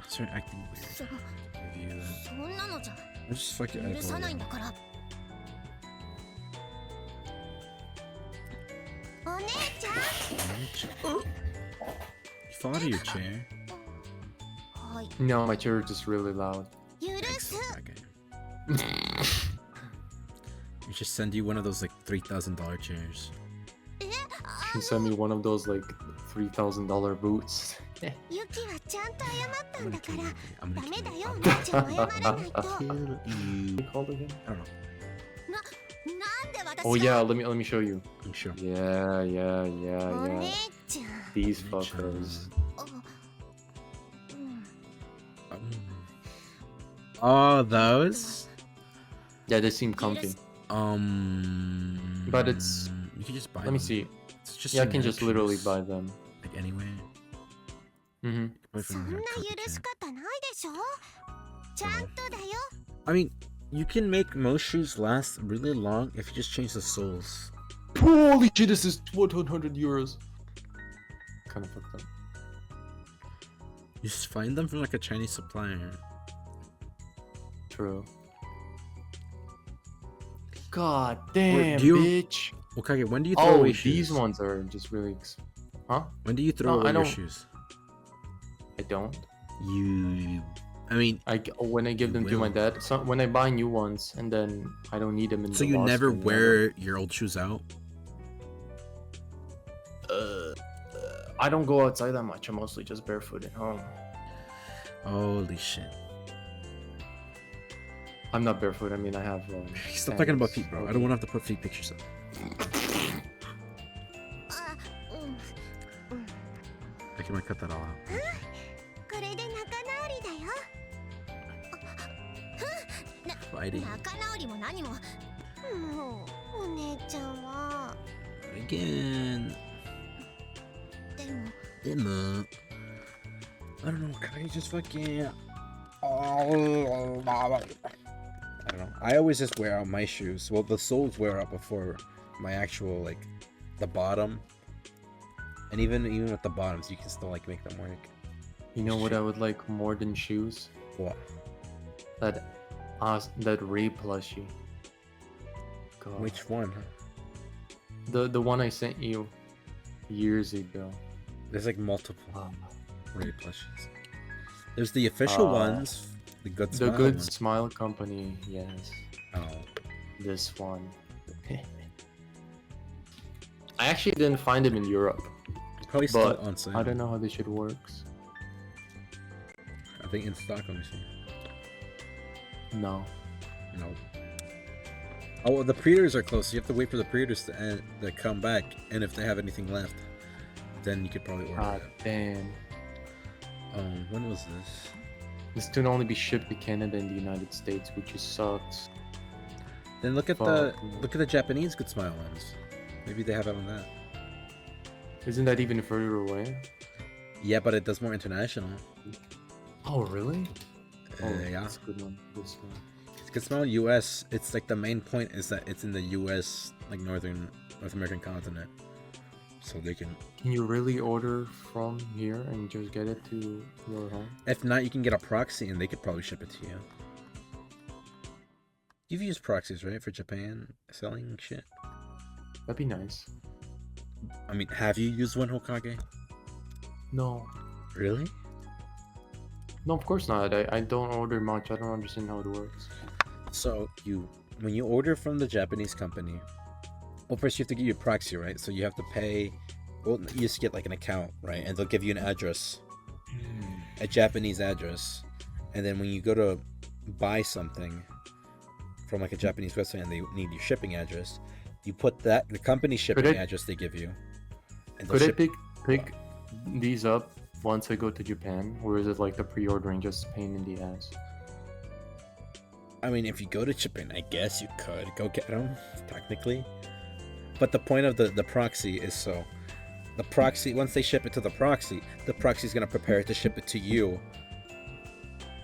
Sorry, acting weird. そ Review that. そんなのじゃ I just fucking 許さないんだから。お姉ちゃん。 You fall out of your chair. はい。 No, my chair is just really loud. 許 Thanks, す。 okay. We should send you one of those like $3,000 chairs. え、 You send me one of those like $3,000 boots. ユキはちゃんと謝ったん I'm だ gonna か kill ら you. I'm ダ gonna メ kill だ you. よ。お姉ちゃんも謝らないと。 Kill you. Called again? I don't know. なんで私が Oh yeah, let me show you. I'm sure. Yeah, yeah, お yeah, 姉 yeah. ちゃん。 These fuckers. あうん。 Oh, those? Yeah, they seem comfy. But it's- You can just buy Let me them. see. It's just Yeah, I can generic just literally shoes, buy them. like anywhere. Mm-hmm. Buy そ from んな a coat 許 can. し方ないでしょ。ちゃんとだよ。 I mean, you can make most shoes last really long if you just change the soles. Holy shit, this is 100 euros. Kind of fucked up. You just find them from like a Chinese supplier. True. God damn, do you- bitch. Okage, when do you throw Oh, away these shoes? ones are just really. Huh? When do you throw No, away I your don't- shoes? I don't. I mean, When I give them to my will. dad. So when I buy new ones and then I don't need them in so the you wash never anymore. wear your old shoes out? I don't go outside that much. I'm mostly just barefoot at home. Holy shit. I'm not barefoot. I mean, I have. Stop talking about sandals. feet, bro. I don't want to have to put feet pictures up. あ、うん。 I can cut that all out. これで仲直りだよ。 Fighting 仲直りも何も。もうお姉ちゃんは。 again. でも Emma. I don't know. Can I just fucking? I don't know. I always just wear out my shoes. Well, the soles wear out before my actual, like, the bottom. And even with the bottoms, you can still, like, make them work. You know what I would like more than shoes? What? That Ray plushie. God. Which one? The one I sent you years ago. There's, like, multiple Ray plushies. There's the official ones. The Good Smile The Good ones. Smile Company, yes. Oh. This one. I actually didn't find them in Europe. Probably still on sale. I don't know how this shit works. I think in stock, let me see. No. No. Oh, well, the pre-orders are close. So you have to wait for the pre-orders to come back, and if they have anything left, then you could probably order it. Damn. When was this? This can only be shipped to Canada and the United States, which just sucks. Then look at the Japanese Good Smile ones. Maybe they have it on that. Isn't that even further away? Yeah, but it does more international. Oh, really? Yeah. That's a good one. This one. Good Smile US, it's like the main point is that it's in the US, like North American continent. So they can... Can you really order from here and just get it to your home? If not, you can get a proxy and they could probably ship it to you. You've used proxies, right? For Japan selling shit? That'd be nice. I mean, have you used one, Hokage? No. Really? No, of course not. I don't order much. I don't understand how it works. So, when you order from the Japanese company, well, first you have to get your proxy, right? So you have to pay, well, you just get like an account, right? And they'll give you an address, a Japanese address. And then when you go to buy something from like a Japanese website and they need your shipping address, you put that, the company shipping address they give you. And could I pick these up once I go to Japan? Or is it like the pre-ordering just a pain in the ass? I mean, if you go to Japan, I guess you could go get them, technically. But the point of the proxy is so the proxy, once they ship it to the proxy is going to prepare it to ship it to you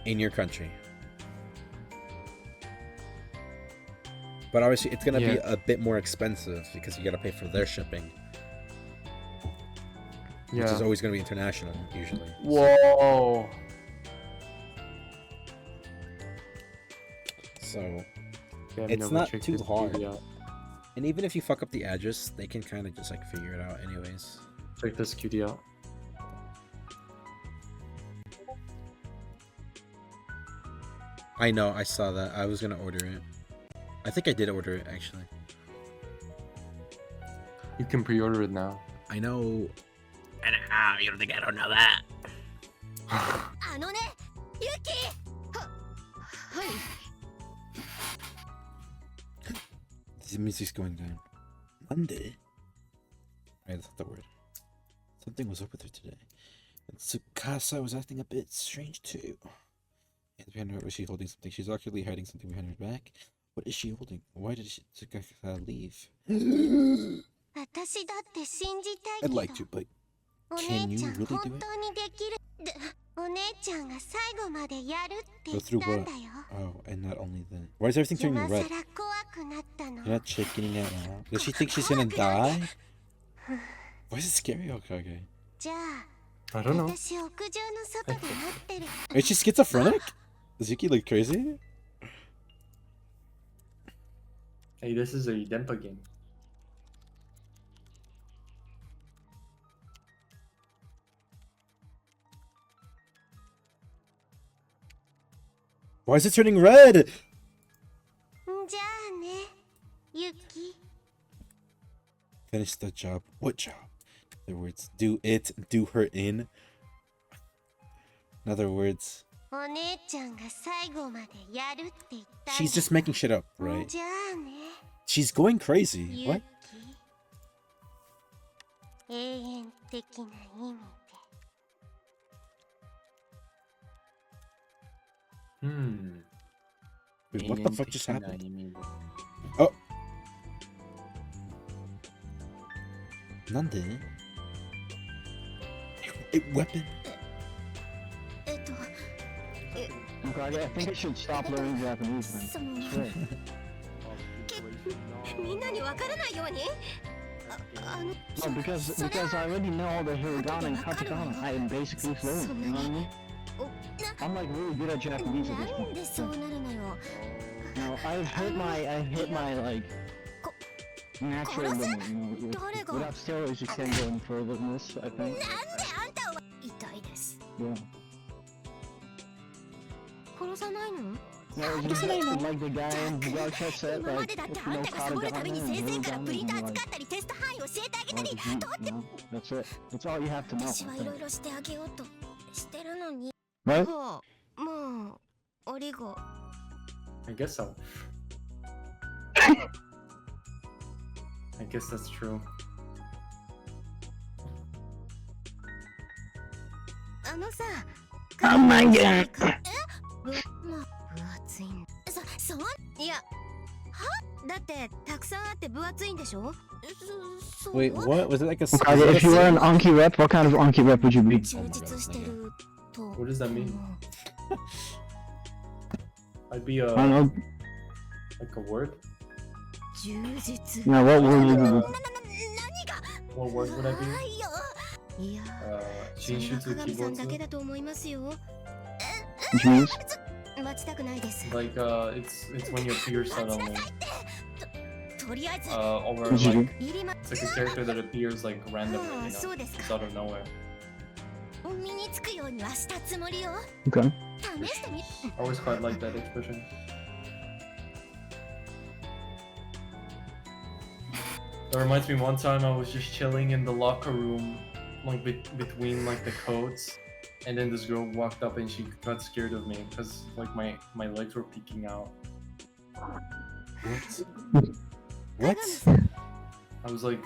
in your country. But obviously, it's going to be a bit more expensive because you got to pay for their shipping. Which is always going to be international, usually. Whoa! So, it's not too hard. And even if you fuck up the address, they can kind of just like figure it out anyways. Check this cutie out. I know, I saw that. I was going to order it. I think I did order it, actually. You can pre-order it now. I know. And you don't think I don't know that? The music's going down. Monday? Right, that's not the word. Something was up with her today. And Tsukasa was acting a bit strange too. And behind her, was she holding something? She's awkwardly hiding something behind her back. What is she holding? Why did Tsukasa leave? I'd like to, but can you really do it? Go through what? Oh, and not only then. Why is everything turning red? You're not checking it out. Does she think she's gonna die? Why is it scary, Hokage? I don't know. Is she schizophrenic? Does Yuki look crazy? Hey, this is a Denpa game. Why is it turning red? Finish the job. What job? In other words, do her in. In other words, she's just making shit up, right? She's going crazy. What? Wait, what the fuck just happened? Oh! Nande? A weapon? I think I should stop learning Japanese then. その Swear. みんなにわからないように No, because I already know all the hiragana and katakana. I am basically fluent, you know what I mean? I'm like really good at Japanese at this なん point. でそうなるのよ No, I've hit my like natural limit, you know. Without steroids, you can't go any further than this, I なん think. であんたは痛いです Yeah. 殺さないの No, it's just like the guy in the Yakuza said, 今ま like, でだって you あん know, たがサボるたびに katakana 先 and 生からプ hiragana リント and 扱 like, ったりテスト範囲教えてあげた like り a geek, とって you know? That's it. That's all you have to know, 私は I いろ think. いろしてあげようとしてるのに Right? ほうもうオリゴ I guess so. I guess that's true. あのさ Oh my god. 分厚いんそういやはだってたくさんあって分厚いんでしょそう Wait, what? Was it like a... Okay, if you were an Anki rep, what kind of Anki rep would you be? 充実してると What does that mean? I'd be a I don't know. like a word. 充実 Yeah, what would you be? 何が What word would I be? ないよいやそれ Shinshutsu は鏡さんだけ kibotsu. だと思いますよ Which means? 待ちたくないです Like it's when you appear 待ちな suddenly. さいってとりあえず Over What'd you like do? 入りま it's like a character that appears like randomly, ああ you そ know, うですか just out of nowhere. 身につくようにはしたつもりよ Okay. 試してみ I always quite like that expression. That reminds me one time I was just chilling in the locker room, like between like the coats, and then this girl walked up and she got scared of me because like my legs were peeking out. What? I was like,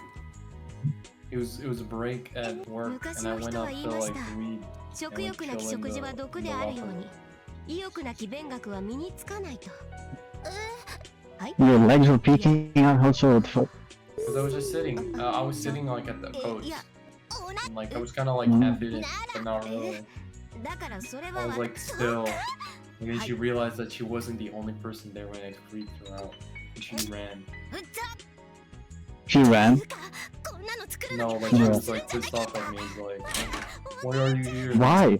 it was a break at work, and I went up to like read. 食欲なき食事は毒であるように意欲なき勉学は身につかないとはい Your legs were peeking out. How so? What the fuck? Because I was just sitting. I was sitting like at the い coats, やおな and like I was kind of like Mhm. half in, but not really. だからそれ I は was like still, and then she realized that she wasn't the only person there when I freaked her out, and she ran. うざ She ran. こんなの作るの No, に like she was like pissed off at me. Like, why are you here? Why?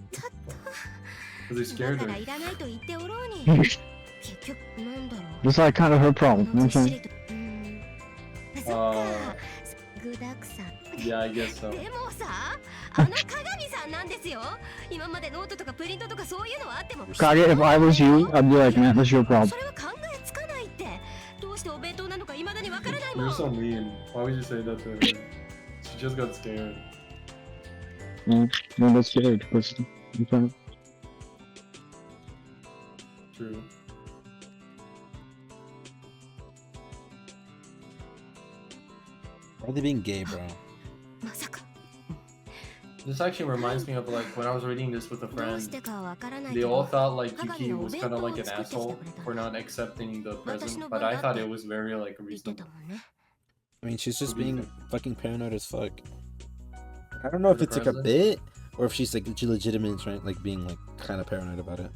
Because I だ scared から her. いらないと言っておろうに That's 結局なんだろう like kind of her problem. こ You know の what ず I'm っし saying? りとそっか具だくさん Yeah, I guess so. でもさあの鏡さんなんですよ今までノートとかプリントとかそういうのはあっても Kage, if I was you, I'd be like, man, that's your problem. それは考えつかないってどうしてお弁当なのか未だにわからないも You're ん so mean. Why would you say that to her? She just got scared. No, that's scary. Because you can't. True. Why are they being gay, bro? まさか This actually reminds me of like when I was reading this with a どうし friend. てかわからないけ They ど all thought like 鏡 Kiki のお was 弁 kind 当 of を like an 作ってきて asshole くれた for not accepting the 私の present, 分 but I だっ thought て it was very like 言ってた reasonable. もんね I mean, she's just What do you being think? fucking paranoid as fuck. I don't know if The it's like a present? bit or if she's like legitimate, right? Like being like kind of paranoid about it.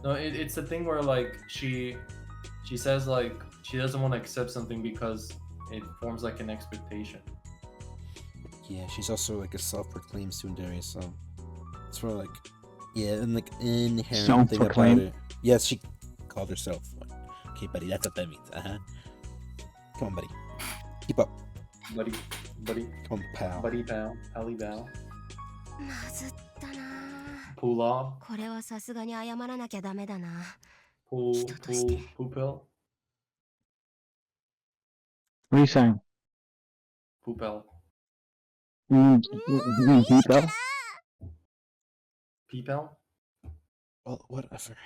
No, it's the thing where like she says like she doesn't want to accept something because it forms like an expectation. Yeah, she's also like a self-proclaimed tsundere, so it's more like, yeah, and like inherent thing about Self-proclaimed? it. Yes, she called herself. Okay, buddy, that's what that means. Come on, buddy. Keep up. Buddy, Come on, pal. pally pal. まずったな Pull off, これはさすがに謝らなきゃダメだな pull, 人として poopel, What are you saying? poopel, Deep out? peepel. Well, whatever.